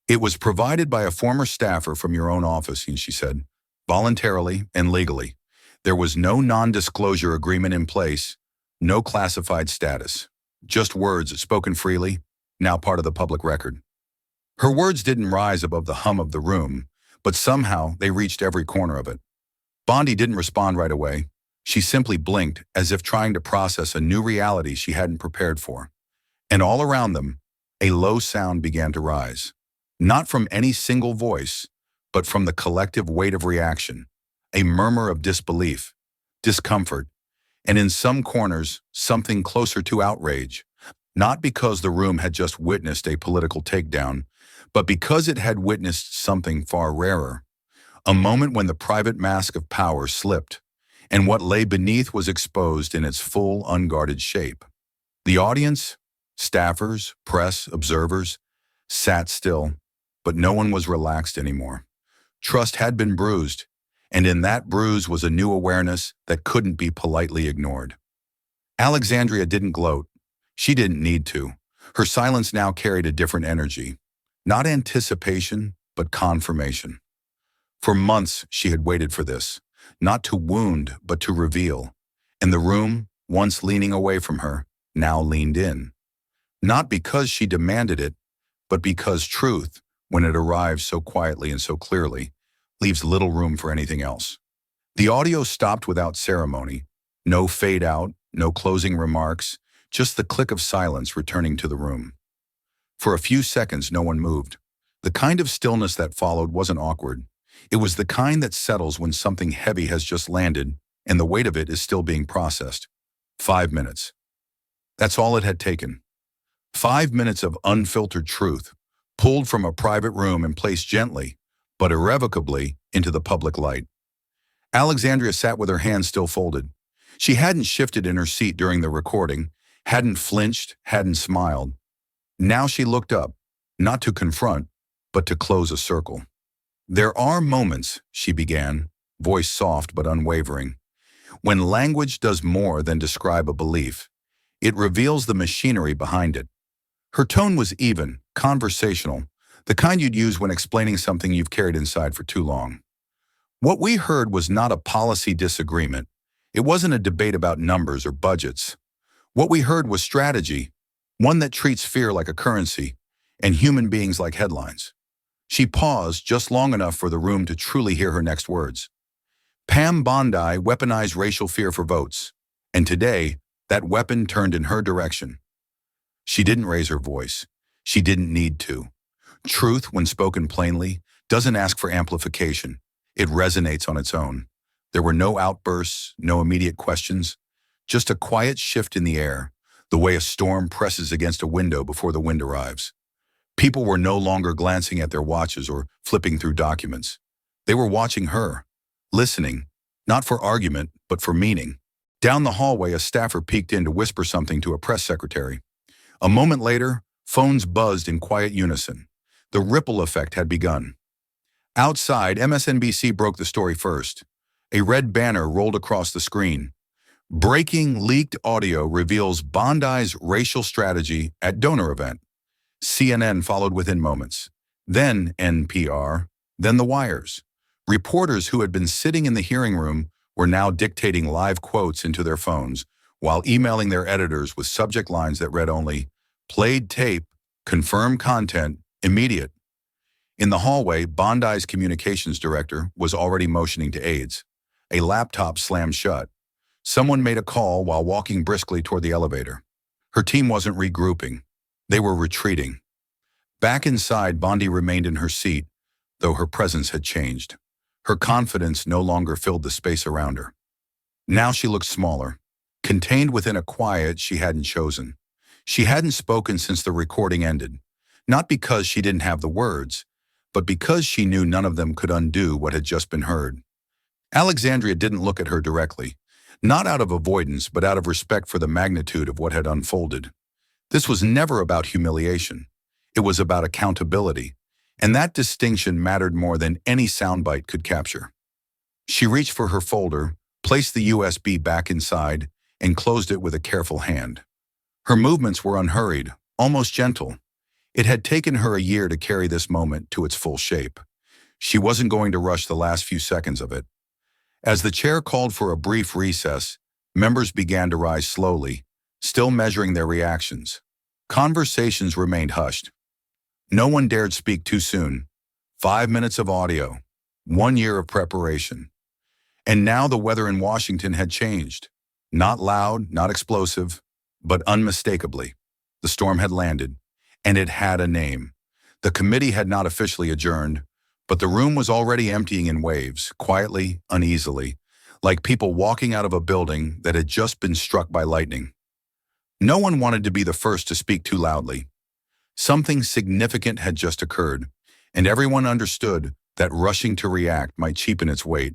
"It was provided by a former staffer from your own office," she said, "voluntarily and legally. There was no non-disclosure agreement in place, no classified status. Just words spoken freely, now part of the public record." Her words didn't rise above the hum of the room, but somehow they reached every corner of it. Bondi didn't respond right away. She simply blinked, as if trying to process a new reality she hadn't prepared for. And all around them, a low sound began to rise. Not from any single voice, but from the collective weight of reaction. A murmur of disbelief, discomfort, and in some corners, something closer to outrage. Not because the room had just witnessed a political takedown, but because it had witnessed something far rarer. A moment when the private mask of power slipped, and what lay beneath was exposed in its full, unguarded shape. The audience, staffers, press, observers, sat still, but no one was relaxed anymore. Trust had been bruised, and in that bruise was a new awareness that couldn't be politely ignored. Alexandria didn't gloat. She didn't need to. Her silence now carried a different energy. Not anticipation, but confirmation. For months, she had waited for this, not to wound, but to reveal. And the room, once leaning away from her, now leaned in. Not because she demanded it, but because truth, when it arrives so quietly and so clearly, leaves little room for anything else. The audio stopped without ceremony. No fade out, no closing remarks, just the click of silence returning to the room. For a few seconds, no one moved. The kind of stillness that followed wasn't awkward. It was the kind that settles when something heavy has just landed and the weight of it is still being processed. 5 minutes. That's all it had taken. 5 minutes of unfiltered truth, pulled from a private room and placed gently, but irrevocably, into the public light. Alexandria sat with her hands still folded. She hadn't shifted in her seat during the recording, hadn't flinched, hadn't smiled. Now she looked up, not to confront, but to close a circle. "There are moments," she began, voice soft but unwavering, "when language does more than describe a belief. It reveals the machinery behind it." Her tone was even, conversational, the kind you'd use when explaining something you've carried inside for too long. What we heard was not a policy disagreement. It wasn't a debate about numbers or budgets. What we heard was strategy, one that treats fear like a currency and human beings like headlines. She paused just long enough for the room to truly hear her next words. Pam Bondi weaponized racial fear for votes, and today, that weapon turned in her direction. She didn't raise her voice. She didn't need to. Truth, when spoken plainly, doesn't ask for amplification. It resonates on its own. There were no outbursts, no immediate questions, just a quiet shift in the air, the way a storm presses against a window before the wind arrives. People were no longer glancing at their watches or flipping through documents. They were watching her, listening, not for argument, but for meaning. Down the hallway, a staffer peeked in to whisper something to a press secretary. A moment later, Phones buzzed in quiet unison. The ripple effect had begun. Outside, MSNBC broke the story first. A red banner rolled across the screen. Breaking leaked audio reveals Bondi's racial strategy at donor event. CNN followed within moments. Then NPR, then the wires. Reporters who had been sitting in the hearing room were now dictating live quotes into their phones while emailing their editors with subject lines that read only, "Played tape, confirmed content, immediate." In the hallway, Bondi's communications director was already motioning to aides. A laptop slammed shut. Someone made a call while walking briskly toward the elevator. Her team wasn't regrouping. They were retreating. Back inside, Bondi remained in her seat, though her presence had changed. Her confidence no longer filled the space around her. Now she looked smaller, contained within a quiet she hadn't chosen. She hadn't spoken since the recording ended, not because she didn't have the words, but because she knew none of them could undo what had just been heard. Alexandria didn't look at her directly, not out of avoidance, but out of respect for the magnitude of what had unfolded. This was never about humiliation. It was about accountability, and that distinction mattered more than any soundbite could capture. She reached for her folder, placed the USB back inside, and closed it with a careful hand. Her movements were unhurried, almost gentle. It had taken her a year to carry this moment to its full shape. She wasn't going to rush the last few seconds of it. As the chair called for a brief recess, members began to rise slowly, still measuring their reactions. Conversations remained hushed. No one dared speak too soon. 5 minutes of audio, 1 year of preparation. And now the weather in Washington had changed. Not loud, not explosive, but unmistakably. The storm had landed, and it had a name. The committee had not officially adjourned, but the room was already emptying in waves, quietly, uneasily, like people walking out of a building that had just been struck by lightning. No one wanted to be the first to speak too loudly. Something significant had just occurred, and everyone understood that rushing to react might cheapen its weight.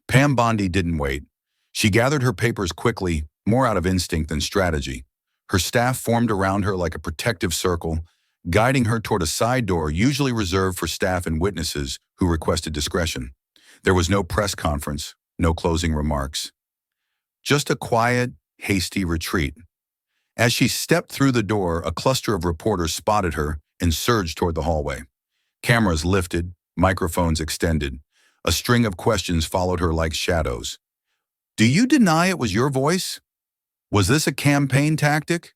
Pam Bondi didn't wait. She gathered her papers quickly, more out of instinct than strategy. Her staff formed around her like a protective circle, guiding her toward a side door usually reserved for staff and witnesses who requested discretion. There was no press conference, no closing remarks. Just a quiet, hasty retreat. As she stepped through the door, a cluster of reporters spotted her and surged toward the hallway. Cameras lifted, microphones extended. A string of questions followed her like shadows. "Do you deny it was your voice? Was this a campaign tactic?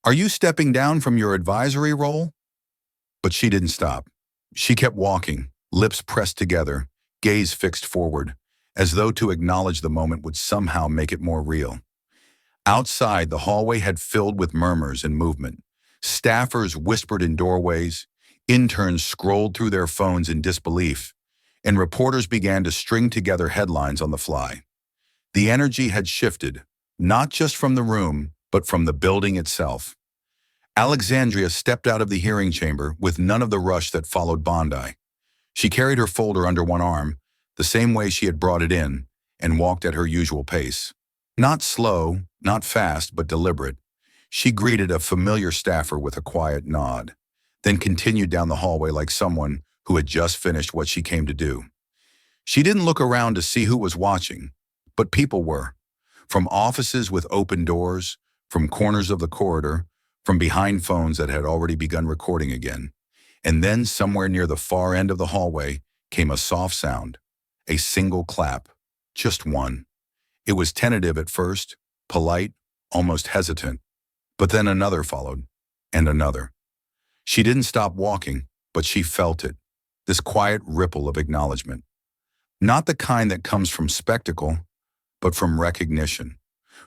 Are you stepping down from your advisory role?" But she didn't stop. She kept walking, lips pressed together, gaze fixed forward, as though to acknowledge the moment would somehow make it more real. Outside, the hallway had filled with murmurs and movement. Staffers whispered in doorways, interns scrolled through their phones in disbelief, and reporters began to string together headlines on the fly. The energy had shifted, not just from the room, but from the building itself. Alexandria stepped out of the hearing chamber with none of the rush that followed Bondi. She carried her folder under one arm, the same way she had brought it in, and walked at her usual pace. Not slow, not fast, but deliberate. She greeted a familiar staffer with a quiet nod, then continued down the hallway like someone who had just finished what she came to do. She didn't look around to see who was watching, but people were. From offices with open doors, from corners of the corridor, from behind phones that had already begun recording again. And then somewhere near the far end of the hallway came a soft sound, a single clap, just one. It was tentative at first, polite, almost hesitant, but then another followed, and another. She didn't stop walking, but she felt it, this quiet ripple of acknowledgement. Not the kind that comes from spectacle, but from recognition,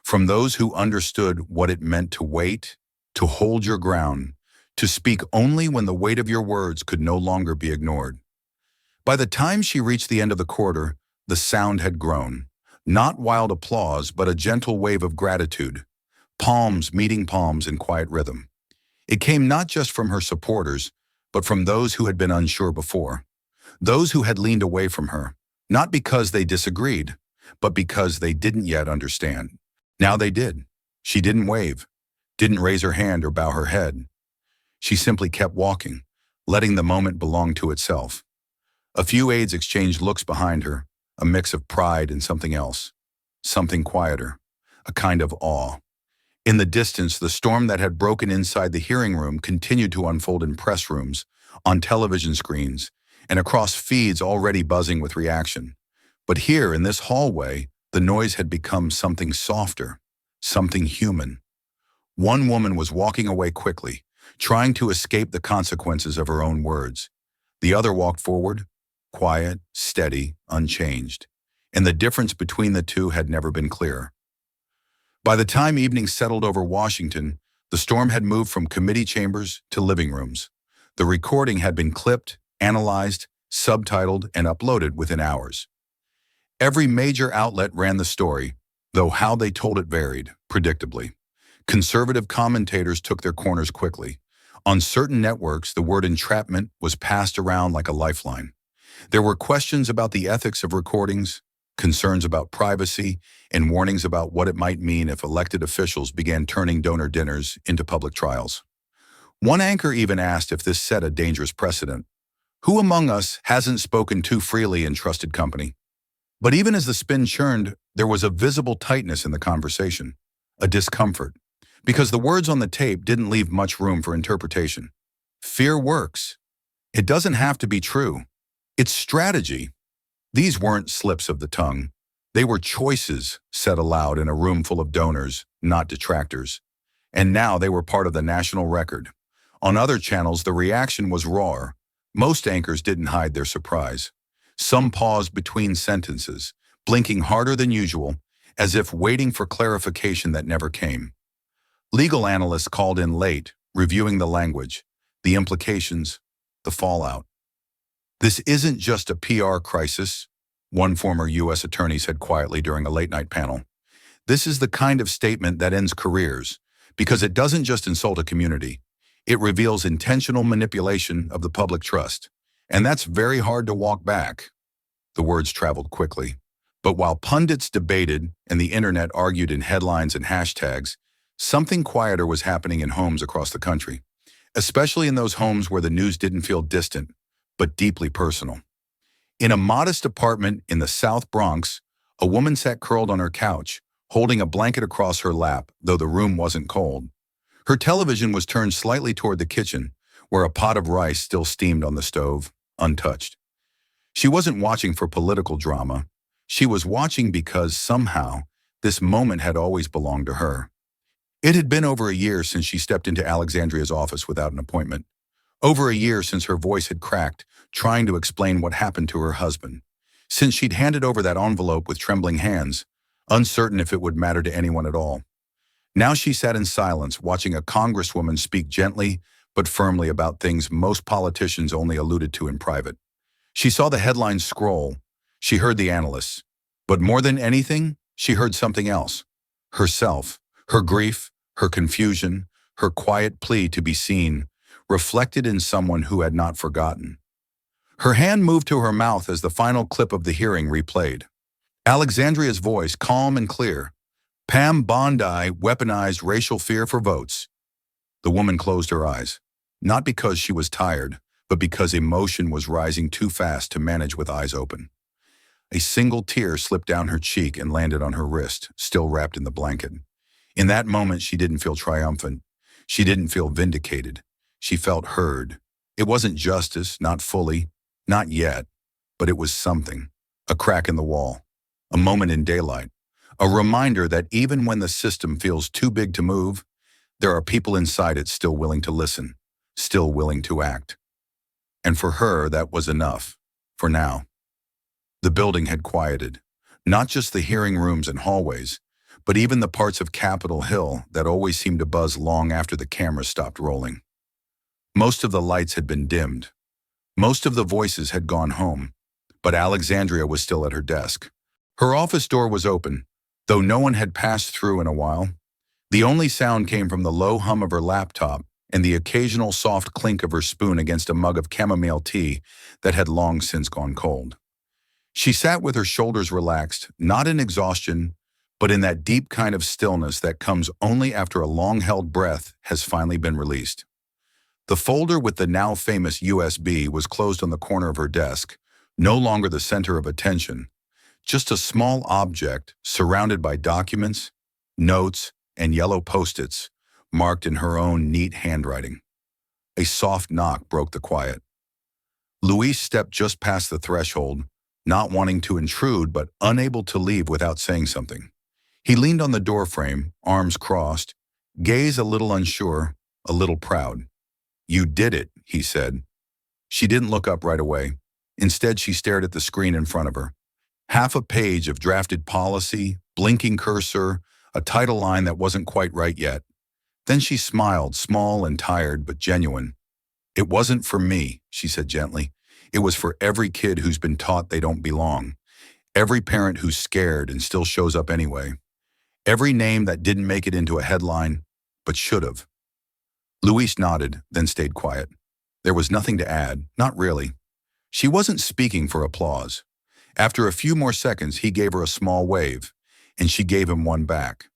from those who understood what it meant to wait, to hold your ground, to speak only when the weight of your words could no longer be ignored. By the time she reached the end of the corridor, the sound had grown. Not wild applause, but a gentle wave of gratitude. Palms meeting palms in quiet rhythm. It came not just from her supporters, but from those who had been unsure before. Those who had leaned away from her, not because they disagreed, but because they didn't yet understand. Now they did. She didn't wave, didn't raise her hand or bow her head. She simply kept walking, letting the moment belong to itself. A few aides exchanged looks behind her, a mix of pride and something else. Something quieter, a kind of awe. In the distance, the storm that had broken inside the hearing room continued to unfold in press rooms, on television screens, and across feeds already buzzing with reaction. But here, in this hallway, the noise had become something softer, something human. One woman was walking away quickly, trying to escape the consequences of her own words. The other walked forward, quiet, steady, unchanged. And the difference between the two had never been clearer. By the time evening settled over Washington, the storm had moved from committee chambers to living rooms. The recording had been clipped, analyzed, subtitled, and uploaded within hours. Every major outlet ran the story, though how they told it varied, predictably. Conservative commentators took their corners quickly. On certain networks, the word entrapment was passed around like a lifeline. There were questions about the ethics of recordings, concerns about privacy, and warnings about what it might mean if elected officials began turning donor dinners into public trials. One anchor even asked if this set a dangerous precedent. Who among us hasn't spoken too freely in trusted company? But even as the spin churned, there was a visible tightness in the conversation, a discomfort, because the words on the tape didn't leave much room for interpretation. Fear works. It doesn't have to be true. It's strategy. These weren't slips of the tongue. They were choices said aloud in a room full of donors, not detractors. And now they were part of the national record. On other channels, the reaction was raw. Most anchors didn't hide their surprise. Some paused between sentences, blinking harder than usual, as if waiting for clarification that never came. Legal analysts called in late, reviewing the language, the implications, the fallout. This isn't just a PR crisis, one former U.S. attorney said quietly during a late-night panel. This is the kind of statement that ends careers, because it doesn't just insult a community. It reveals intentional manipulation of the public trust. And that's very hard to walk back. The words traveled quickly. But while pundits debated and the internet argued in headlines and hashtags, something quieter was happening in homes across the country, especially in those homes where the news didn't feel distant, but deeply personal. In a modest apartment in the South Bronx, a woman sat curled on her couch, holding a blanket across her lap, though the room wasn't cold. Her television was turned slightly toward the kitchen, where a pot of rice still steamed on the stove, untouched. She wasn't watching for political drama. She was watching because, somehow, this moment had always belonged to her. It had been over a year since she stepped into Alexandria's office without an appointment. Over a year since her voice had cracked, trying to explain what happened to her husband. Since she'd handed over that envelope with trembling hands, uncertain if it would matter to anyone at all. Now she sat in silence, watching a congresswoman speak gently but firmly about things most politicians only alluded to in private. She saw the headlines scroll. She heard the analysts. But more than anything, she heard something else. Herself, her grief, her confusion, her quiet plea to be seen, reflected in someone who had not forgotten. Her hand moved to her mouth as the final clip of the hearing replayed. Alexandria's voice, calm and clear. Pam Bondi weaponized racial fear for votes. The woman closed her eyes, not because she was tired, but because emotion was rising too fast to manage with eyes open. A single tear slipped down her cheek and landed on her wrist, still wrapped in the blanket. In that moment, she didn't feel triumphant. She didn't feel vindicated. She felt heard. It wasn't justice, not fully, not yet, but it was something. A crack in the wall. A moment in daylight. A reminder that even when the system feels too big to move, there are people inside it still willing to listen, still willing to act. And for her, that was enough, for now. The building had quieted, not just the hearing rooms and hallways, but even the parts of Capitol Hill that always seemed to buzz long after the cameras stopped rolling. Most of the lights had been dimmed. Most of the voices had gone home, but Alexandria was still at her desk. Her office door was open, though no one had passed through in a while. The only sound came from the low hum of her laptop and the occasional soft clink of her spoon against a mug of chamomile tea that had long since gone cold. She sat with her shoulders relaxed, not in exhaustion, but in that deep kind of stillness that comes only after a long-held breath has finally been released. The folder with the now famous USB was closed on the corner of her desk, no longer the center of attention, just a small object surrounded by documents, notes, and yellow post-its marked in her own neat handwriting. A soft knock broke the quiet. Luis stepped just past the threshold, not wanting to intrude but unable to leave without saying something. He leaned on the doorframe, arms crossed, gaze a little unsure, a little proud. "You did it," he said. She didn't look up right away. Instead, she stared at the screen in front of her. Half a page of drafted policy, blinking cursor, a title line that wasn't quite right yet. Then she smiled, small and tired, but genuine. "It wasn't for me," she said gently. "It was for every kid who's been taught they don't belong. Every parent who's scared and still shows up anyway. Every name that didn't make it into a headline, but should have." Luis nodded, then stayed quiet. There was nothing to add, not really. She wasn't speaking for applause. After a few more seconds, he gave her a small wave, and she gave him one back.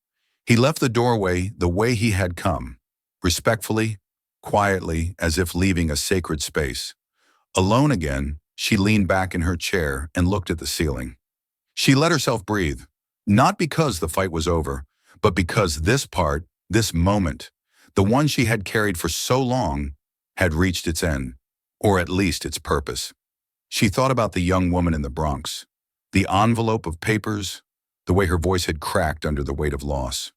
He left the doorway the way he had come, respectfully, quietly, as if leaving a sacred space. Alone again, she leaned back in her chair and looked at the ceiling. She let herself breathe, not because the fight was over, but because this part, this moment, the one she had carried for so long, had reached its end, or at least its purpose. She thought about the young woman in the Bronx, the envelope of papers, the way her voice had cracked under the weight of loss.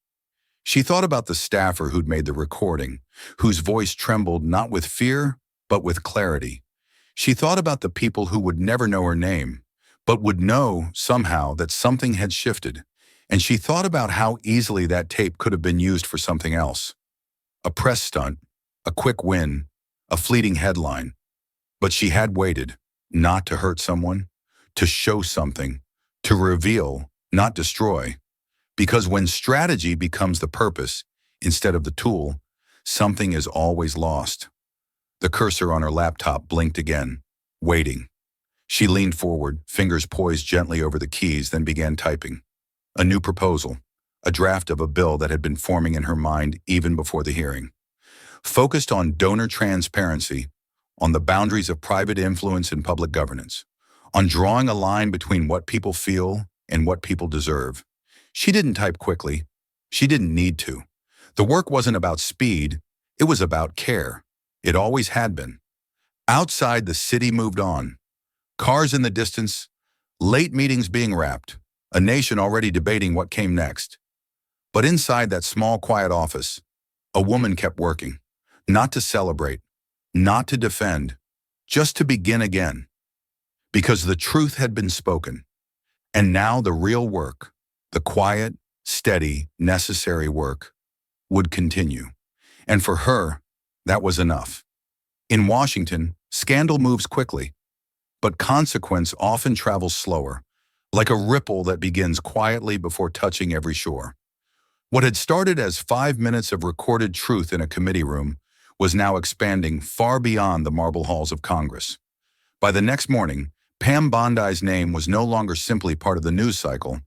She thought about the staffer who'd made the recording, whose voice trembled not with fear, but with clarity. She thought about the people who would never know her name, but would know, somehow, that something had shifted. And she thought about how easily that tape could have been used for something else. A press stunt, a quick win, a fleeting headline. But she had waited, not to hurt someone, to show something, to reveal, not destroy. Because when strategy becomes the purpose instead of the tool, something is always lost. The cursor on her laptop blinked again, waiting. She leaned forward, fingers poised gently over the keys, then began typing. A new proposal, a draft of a bill that had been forming in her mind even before the hearing. Focused on donor transparency, on the boundaries of private influence in public governance, on drawing a line between what people feel and what people deserve. She didn't type quickly. She didn't need to. The work wasn't about speed. It was about care. It always had been. Outside, the city moved on. Cars in the distance, late meetings being wrapped, a nation already debating what came next. But inside that small, quiet office, a woman kept working, not to celebrate, not to defend, just to begin again. Because the truth had been spoken. And now the real work, the quiet, steady, necessary work, would continue. And for her, that was enough. In Washington, scandal moves quickly, but consequence often travels slower, like a ripple that begins quietly before touching every shore. What had started as 5 minutes of recorded truth in a committee room was now expanding far beyond the marble halls of Congress. By the next morning, Pam Bondi's name was no longer simply part of the news cycle.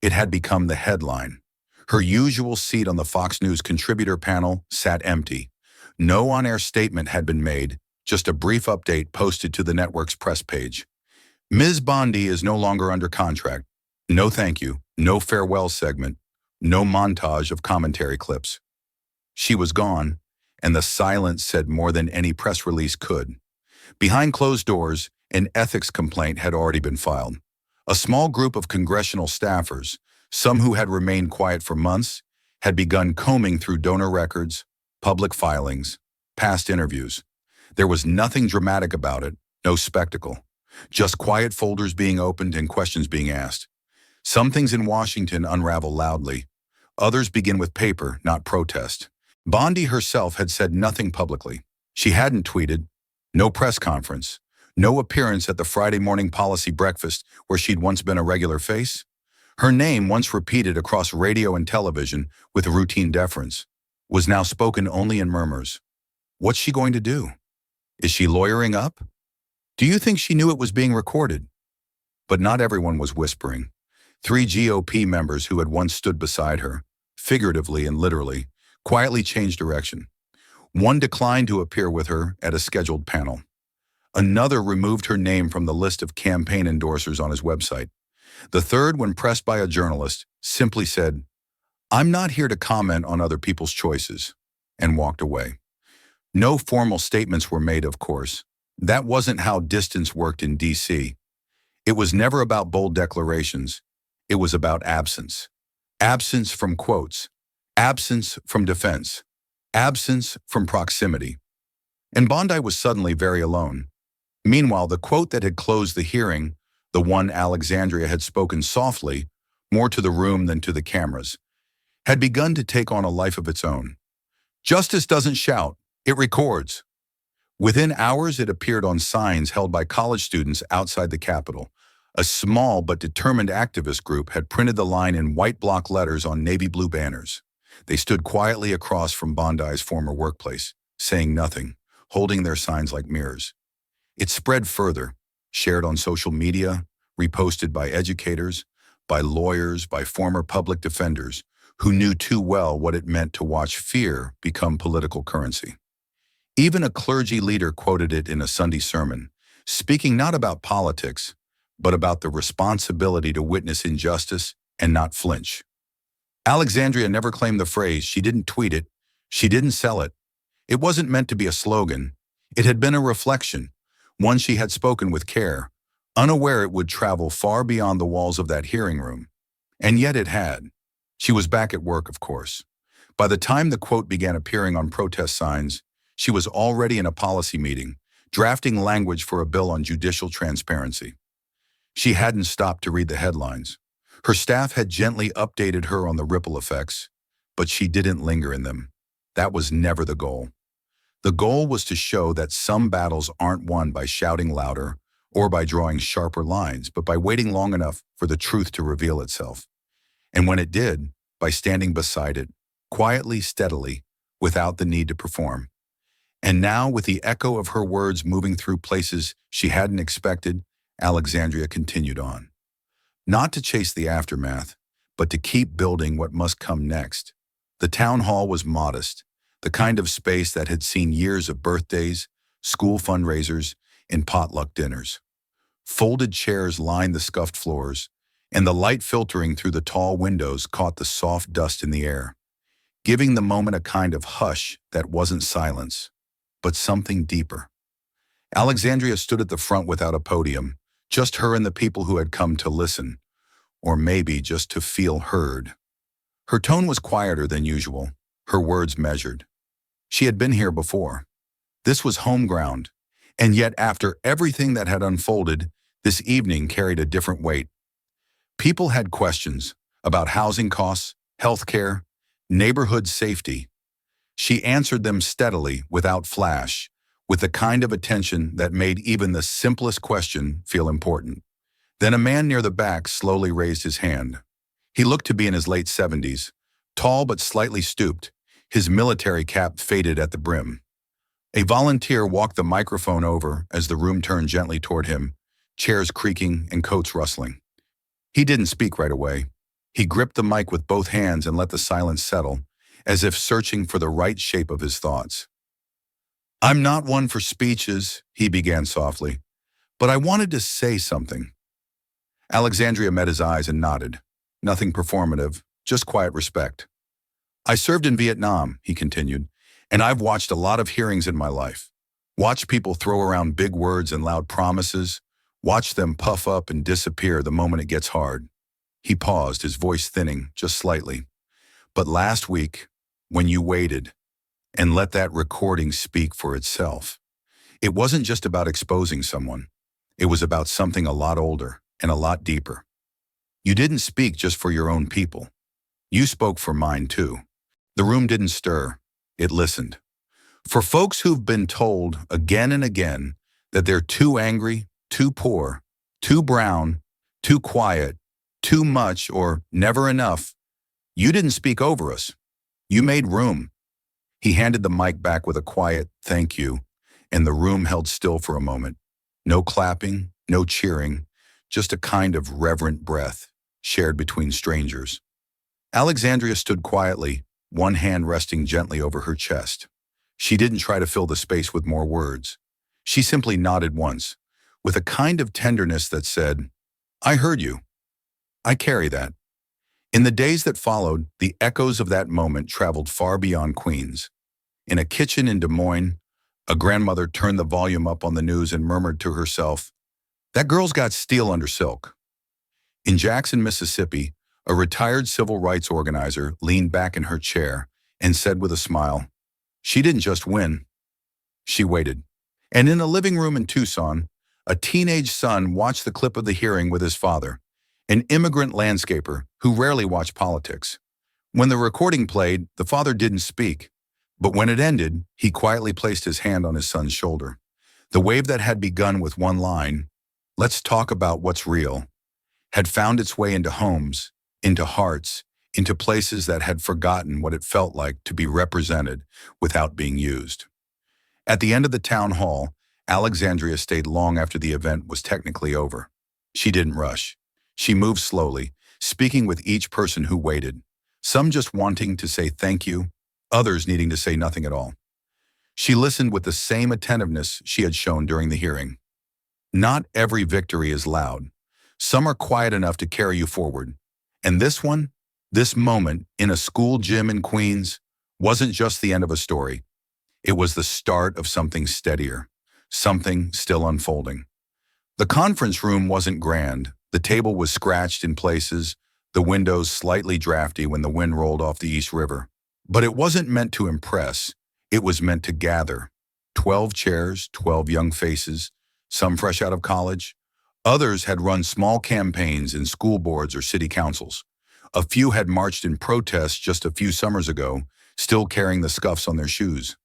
It had become the headline. Her usual seat on the Fox News contributor panel sat empty. No on-air statement had been made, just a brief update posted to the network's press page. Ms. Bondi is no longer under contract. No thank you, no farewell segment, no montage of commentary clips. She was gone, and the silence said more than any press release could. Behind closed doors, an ethics complaint had already been filed. A small group of congressional staffers, some who had remained quiet for months, had begun combing through donor records, public filings, past interviews. There was nothing dramatic about it, no spectacle. Just quiet folders being opened and questions being asked. Some things in Washington unravel loudly. Others begin with paper, not protest. Bondi herself had said nothing publicly. She hadn't tweeted, no press conference, no appearance at the Friday morning policy breakfast where she'd once been a regular face. Her name, once repeated across radio and television with routine deference, was now spoken only in murmurs. What's she going to do? Is she lawyering up? Do you think she knew it was being recorded? But not everyone was whispering. 3 GOP members who had once stood beside her, figuratively and literally, quietly changed direction. One declined to appear with her at a scheduled panel. Another removed her name from the list of campaign endorsers on his website. The third, when pressed by a journalist, simply said, "I'm not here to comment on other people's choices," and walked away. No formal statements were made, of course. That wasn't how distance worked in D.C. It was never about bold declarations. It was about absence. Absence from quotes. Absence from defense. Absence from proximity. And Bondi was suddenly very alone. Meanwhile, the quote that had closed the hearing, the one Alexandria had spoken softly, more to the room than to the cameras, had begun to take on a life of its own. Justice doesn't shout, it records. Within hours, it appeared on signs held by college students outside the Capitol. A small but determined activist group had printed the line in white block letters on navy blue banners. They stood quietly across from Bondi's former workplace, saying nothing, holding their signs like mirrors. It spread further, shared on social media, reposted by educators, by lawyers, by former public defenders who knew too well what it meant to watch fear become political currency. Even a clergy leader quoted it in a Sunday sermon, speaking not about politics, but about the responsibility to witness injustice and not flinch. Alexandria never claimed the phrase. She didn't tweet it. She didn't sell it. It wasn't meant to be a slogan. It had been a reflection, one she had spoken with care, unaware it would travel far beyond the walls of that hearing room. And yet it had. She was back at work, of course. By the time the quote began appearing on protest signs, she was already in a policy meeting, drafting language for a bill on judicial transparency. She hadn't stopped to read the headlines. Her staff had gently updated her on the ripple effects, but she didn't linger in them. That was never the goal. The goal was to show that some battles aren't won by shouting louder or by drawing sharper lines, but by waiting long enough for the truth to reveal itself. And when it did, by standing beside it, quietly, steadily, without the need to perform. And now, with the echo of her words moving through places she hadn't expected, Alexandria continued on. Not to chase the aftermath, but to keep building what must come next. The town hall was modest, the kind of space that had seen years of birthdays, school fundraisers, and potluck dinners. Folded chairs lined the scuffed floors, and the light filtering through the tall windows caught the soft dust in the air, giving the moment a kind of hush that wasn't silence, but something deeper. Alexandria stood at the front without a podium, just her and the people who had come to listen, or maybe just to feel heard. Her tone was quieter than usual, her words measured. She had been here before. This was home ground, and yet after everything that had unfolded, this evening carried a different weight. People had questions about housing costs, healthcare, neighborhood safety. She answered them steadily, without flash, with the kind of attention that made even the simplest question feel important. Then a man near the back slowly raised his hand. He looked to be in his late 70s, tall but slightly stooped, his military cap faded at the brim. A volunteer walked the microphone over as the room turned gently toward him, chairs creaking and coats rustling. He didn't speak right away. He gripped the mic with both hands and let the silence settle, as if searching for the right shape of his thoughts. "I'm not one for speeches," he began softly, "but I wanted to say something." Alexandria met his eyes and nodded. Nothing performative, just quiet respect. "I served in Vietnam," he continued, "and I've watched a lot of hearings in my life. Watched people throw around big words and loud promises, watched them puff up and disappear the moment it gets hard." He paused, his voice thinning just slightly. "But last week, when you waited and let that recording speak for itself, it wasn't just about exposing someone. It was about something a lot older and a lot deeper. You didn't speak just for your own people. You spoke for mine too." The room didn't stir. It listened. For folks who've been told again and again that they're too angry, too poor, too brown, too quiet, too much, or never enough, you didn't speak over us. You made room. He handed the mic back with a quiet "thank you," and the room held still for a moment. No clapping, no cheering, just a kind of reverent breath, shared between strangers. Alexandria stood quietly, one hand resting gently over her chest. She didn't try to fill the space with more words. She simply nodded once, with a kind of tenderness that said, "I heard you. I carry that." In the days that followed, the echoes of that moment traveled far beyond Queens. In a kitchen in Des Moines, a grandmother turned the volume up on the news and murmured to herself, "That girl's got steel under silk." In Jackson, Mississippi, a retired civil rights organizer leaned back in her chair and said with a smile, "She didn't just win, she waited." And in a living room in Tucson, a teenage son watched the clip of the hearing with his father, an immigrant landscaper who rarely watched politics. When the recording played, the father didn't speak, but when it ended, he quietly placed his hand on his son's shoulder. The wave that had begun with one line, "Let's talk about what's real," had found its way into homes, into hearts, into places that had forgotten what it felt like to be represented without being used. At the end of the town hall, Alexandria stayed long after the event was technically over. She didn't rush. She moved slowly, speaking with each person who waited, some just wanting to say thank you, others needing to say nothing at all. She listened with the same attentiveness she had shown during the hearing. Not every victory is loud. Some are quiet enough to carry you forward. And this one, this moment in a school gym in Queens, wasn't just the end of a story. It was the start of something steadier, something still unfolding. The conference room wasn't grand. The table was scratched in places, the windows slightly drafty when the wind rolled off the East River. But it wasn't meant to impress. It was meant to gather. 12 chairs, 12 young faces, some fresh out of college. Others had run small campaigns in school boards or city councils. A few had marched in protest just a few summers ago, still carrying the scuffs on their shoes.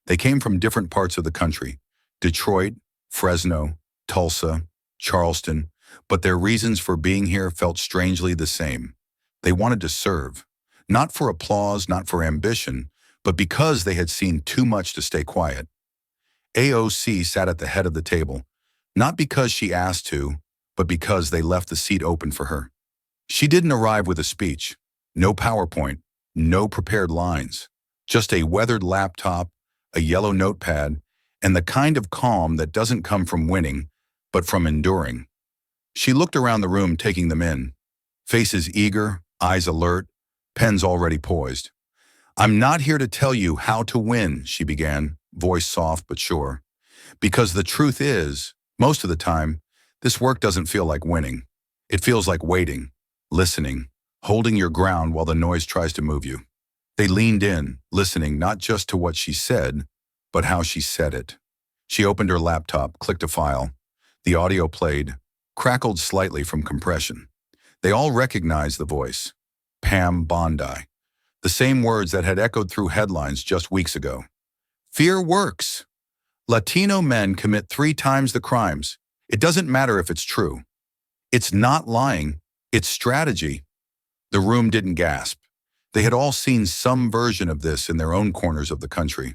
They came from different parts of the country, Detroit, Fresno, Tulsa, Charleston, but their reasons for being here felt strangely the same. They wanted to serve, not for applause, not for ambition, but because they had seen too much to stay quiet. AOC sat at the head of the table, not because she asked to, but because they left the seat open for her. She didn't arrive with a speech, no PowerPoint, no prepared lines, just a weathered laptop, a yellow notepad, and the kind of calm that doesn't come from winning, but from enduring. She looked around the room, taking them in, faces eager, eyes alert, pens already poised. "I'm not here to tell you how to win," she began, voice soft but sure. "Because the truth is, most of the time, this work doesn't feel like winning. It feels like waiting, listening, holding your ground while the noise tries to move you." They leaned in, listening not just to what she said, but how she said it. She opened her laptop, clicked a file. The audio played, crackled slightly from compression. They all recognized the voice. Pam Bondi. The same words that had echoed through headlines just weeks ago. "Fear works. Latino men commit 3 times the crimes. It doesn't matter if it's true. It's not lying. It's strategy." The room didn't gasp. They had all seen some version of this in their own corners of the country.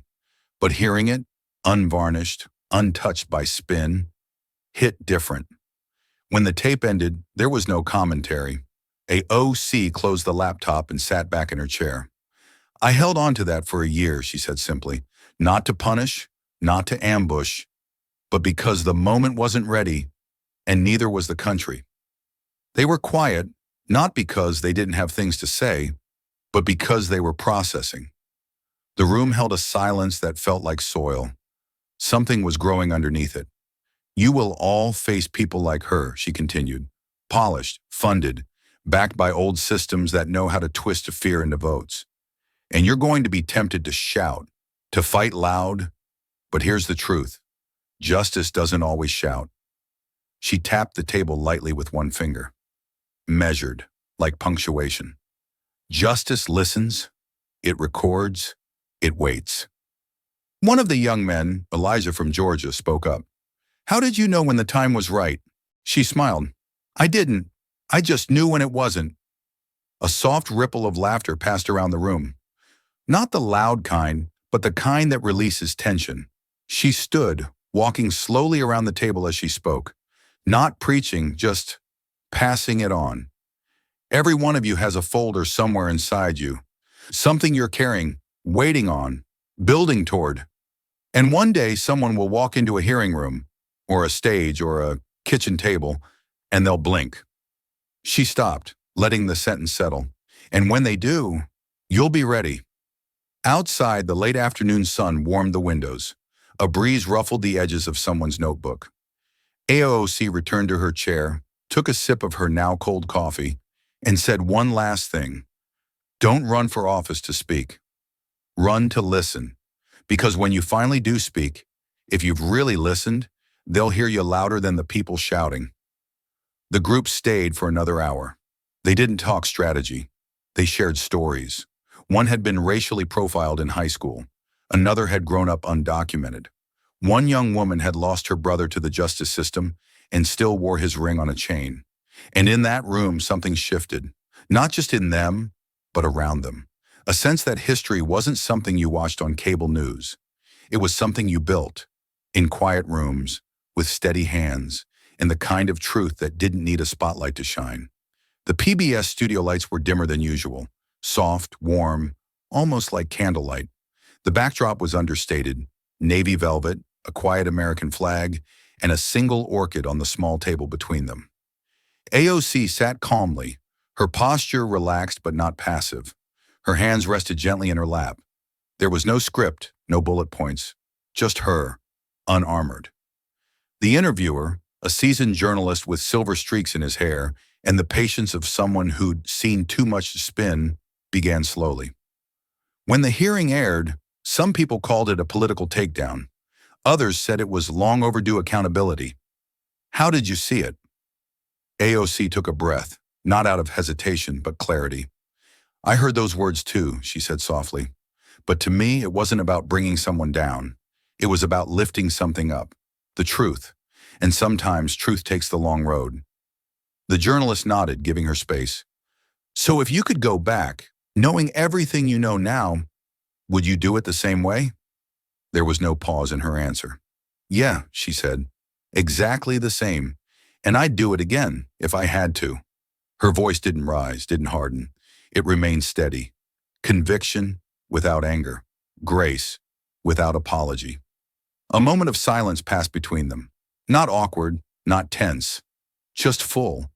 But hearing it, unvarnished, untouched by spin, hit different. When the tape ended, there was no commentary. AOC closed the laptop and sat back in her chair. "I held on to that for a year," she said simply, "not to punish, not to ambush, but because the moment wasn't ready, and neither was the country." They were quiet, not because they didn't have things to say, but because they were processing. The room held a silence that felt like soil. Something was growing underneath it. "You will all face people like her," she continued, "polished, funded, backed by old systems that know how to twist fear into votes. And you're going to be tempted to shout, to fight loud, but here's the truth. Justice doesn't always shout." She tapped the table lightly with one finger. Measured, like punctuation. Justice listens, it records, it waits. One of the young men, Elijah from Georgia, spoke up. "How did you know when the time was right?" She smiled. "I didn't. I just knew when it wasn't." A soft ripple of laughter passed around the room. Not the loud kind, but the kind that releases tension. She stood, walking slowly around the table as she spoke. Not preaching, just passing it on. "Every one of you has a folder somewhere inside you. Something you're carrying, waiting on, building toward. And one day someone will walk into a hearing room, or a stage, or a kitchen table, and they'll blink. She stopped, letting the sentence settle. And when they do, you'll be ready. Outside, the late afternoon sun warmed the windows. A breeze ruffled the edges of someone's notebook. AOC returned to her chair, took a sip of her now cold coffee, and said one last thing. Don't run for office to speak. Run to listen. Because when you finally do speak, if you've really listened, they'll hear you louder than the people shouting. The group stayed for another hour. They didn't talk strategy. They shared stories. One had been racially profiled in high school. Another had grown up undocumented. One young woman had lost her brother to the justice system and still wore his ring on a chain. And in that room, something shifted, not just in them, but around them. A sense that history wasn't something you watched on cable news. It was something you built, in quiet rooms, with steady hands, and the kind of truth that didn't need a spotlight to shine. The PBS studio lights were dimmer than usual, soft, warm, almost like candlelight. The backdrop was understated, navy velvet, a quiet American flag, and a single orchid on the small table between them. AOC sat calmly, her posture relaxed but not passive. Her hands rested gently in her lap. There was no script, no bullet points, just her, unarmored. The interviewer, a seasoned journalist with silver streaks in his hair and the patience of someone who'd seen too much to spin, began slowly. When the hearing aired, some people called it a political takedown. Others said it was long overdue accountability. How did you see it? AOC took a breath, not out of hesitation, but clarity. I heard those words too, she said softly. But to me, it wasn't about bringing someone down. It was about lifting something up, the truth. And sometimes truth takes the long road. The journalist nodded, giving her space. So if you could go back, knowing everything you know now, would you do it the same way? There was no pause in her answer. Yeah, she said, exactly the same. And I'd do it again if I had to. Her voice didn't rise, didn't harden. It remained steady. Conviction without anger. Grace without apology. A moment of silence passed between them. Not awkward, not tense, just full,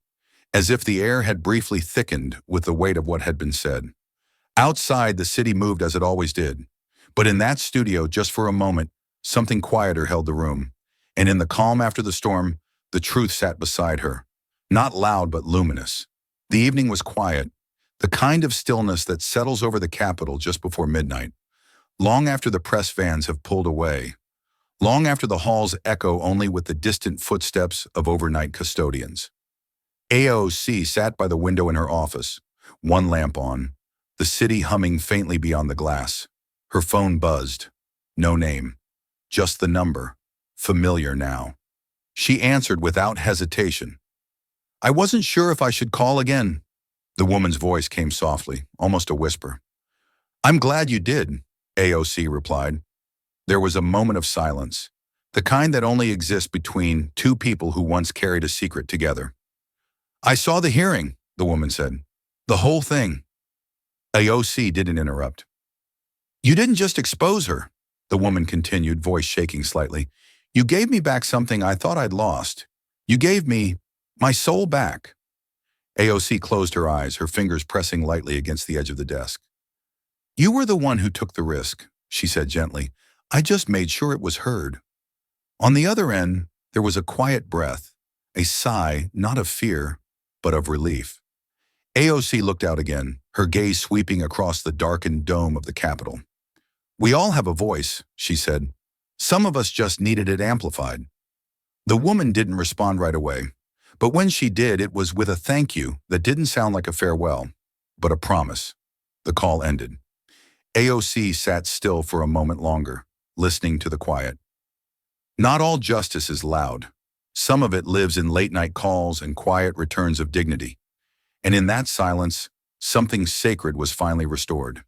as if the air had briefly thickened with the weight of what had been said. Outside, the city moved as it always did. But in that studio, just for a moment, something quieter held the room. And in the calm after the storm, the truth sat beside her. Not loud, but luminous. The evening was quiet, the kind of stillness that settles over the Capitol just before midnight, long after the press vans have pulled away, long after the halls echo only with the distant footsteps of overnight custodians. AOC sat by the window in her office, one lamp on, the city humming faintly beyond the glass. Her phone buzzed. No name, just the number, familiar now. She answered without hesitation. I wasn't sure if I should call again. The woman's voice came softly, almost a whisper. I'm glad you did, AOC replied. There was a moment of silence, the kind that only exists between two people who once carried a secret together. I saw the hearing, the woman said. The whole thing. AOC didn't interrupt. You didn't just expose her, the woman continued, voice shaking slightly. You gave me back something I thought I'd lost. You gave me my soul back. AOC closed her eyes, her fingers pressing lightly against the edge of the desk. You were the one who took the risk, she said gently. I just made sure it was heard. On the other end, there was a quiet breath, a sigh not of fear, but of relief. AOC looked out again, her gaze sweeping across the darkened dome of the Capitol. We all have a voice, she said. Some of us just needed it amplified. The woman didn't respond right away, but when she did, it was with a thank you that didn't sound like a farewell, but a promise. The call ended. AOC sat still for a moment longer, listening to the quiet. Not all justice is loud. Some of it lives in late-night calls and quiet returns of dignity. And in that silence, something sacred was finally restored.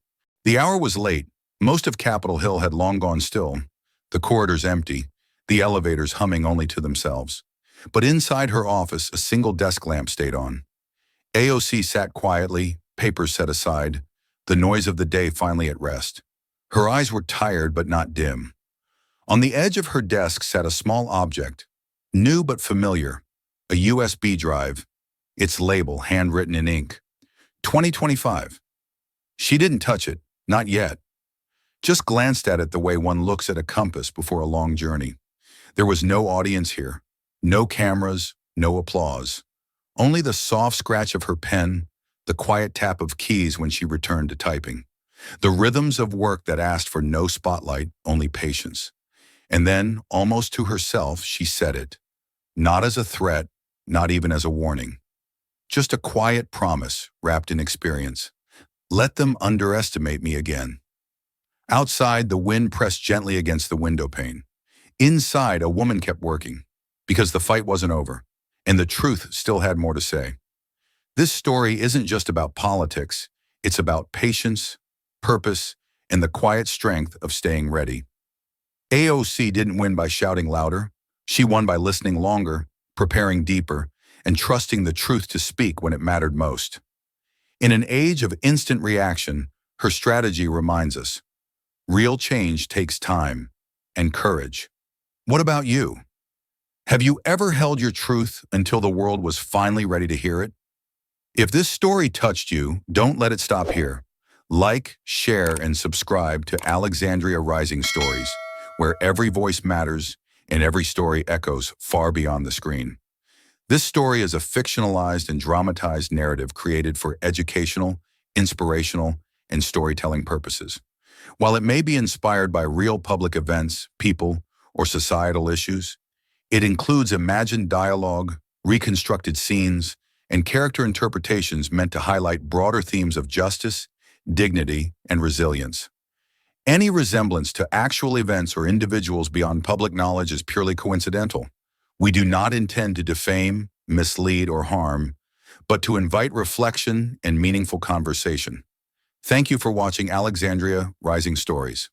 The hour was late. Most of Capitol Hill had long gone still, the corridors empty, the elevators humming only to themselves. But inside her office, a single desk lamp stayed on. AOC sat quietly, papers set aside, the noise of the day finally at rest. Her eyes were tired but not dim. On the edge of her desk sat a small object, new but familiar, a USB drive, its label handwritten in ink. 2025. She didn't touch it, not yet. Just glanced at it the way one looks at a compass before a long journey. There was no audience here, no cameras, no applause. Only the soft scratch of her pen, the quiet tap of keys when she returned to typing. The rhythms of work that asked for no spotlight, only patience. And then, almost to herself, she said it. Not as a threat, not even as a warning. Just a quiet promise wrapped in experience. Let them underestimate me again. Outside, the wind pressed gently against the window pane. Inside, a woman kept working, because the fight wasn't over, and the truth still had more to say. This story isn't just about politics, it's about patience, purpose, and the quiet strength of staying ready. AOC didn't win by shouting louder. She won by listening longer, preparing deeper, and trusting the truth to speak when it mattered most. In an age of instant reaction, her strategy reminds us, real change takes time and courage. What about you? Have you ever held your truth until the world was finally ready to hear it? If this story touched you, don't let it stop here. Like, share, and subscribe to Alexandria Rising Stories, where every voice matters and every story echoes far beyond the screen. This story is a fictionalized and dramatized narrative created for educational, inspirational, and storytelling purposes. While it may be inspired by real public events, people, or societal issues, it includes imagined dialogue, reconstructed scenes, and character interpretations meant to highlight broader themes of justice, dignity, and resilience. Any resemblance to actual events or individuals beyond public knowledge is purely coincidental. We do not intend to defame, mislead, or harm, but to invite reflection and meaningful conversation. Thank you for watching Alexandria Rising Stories.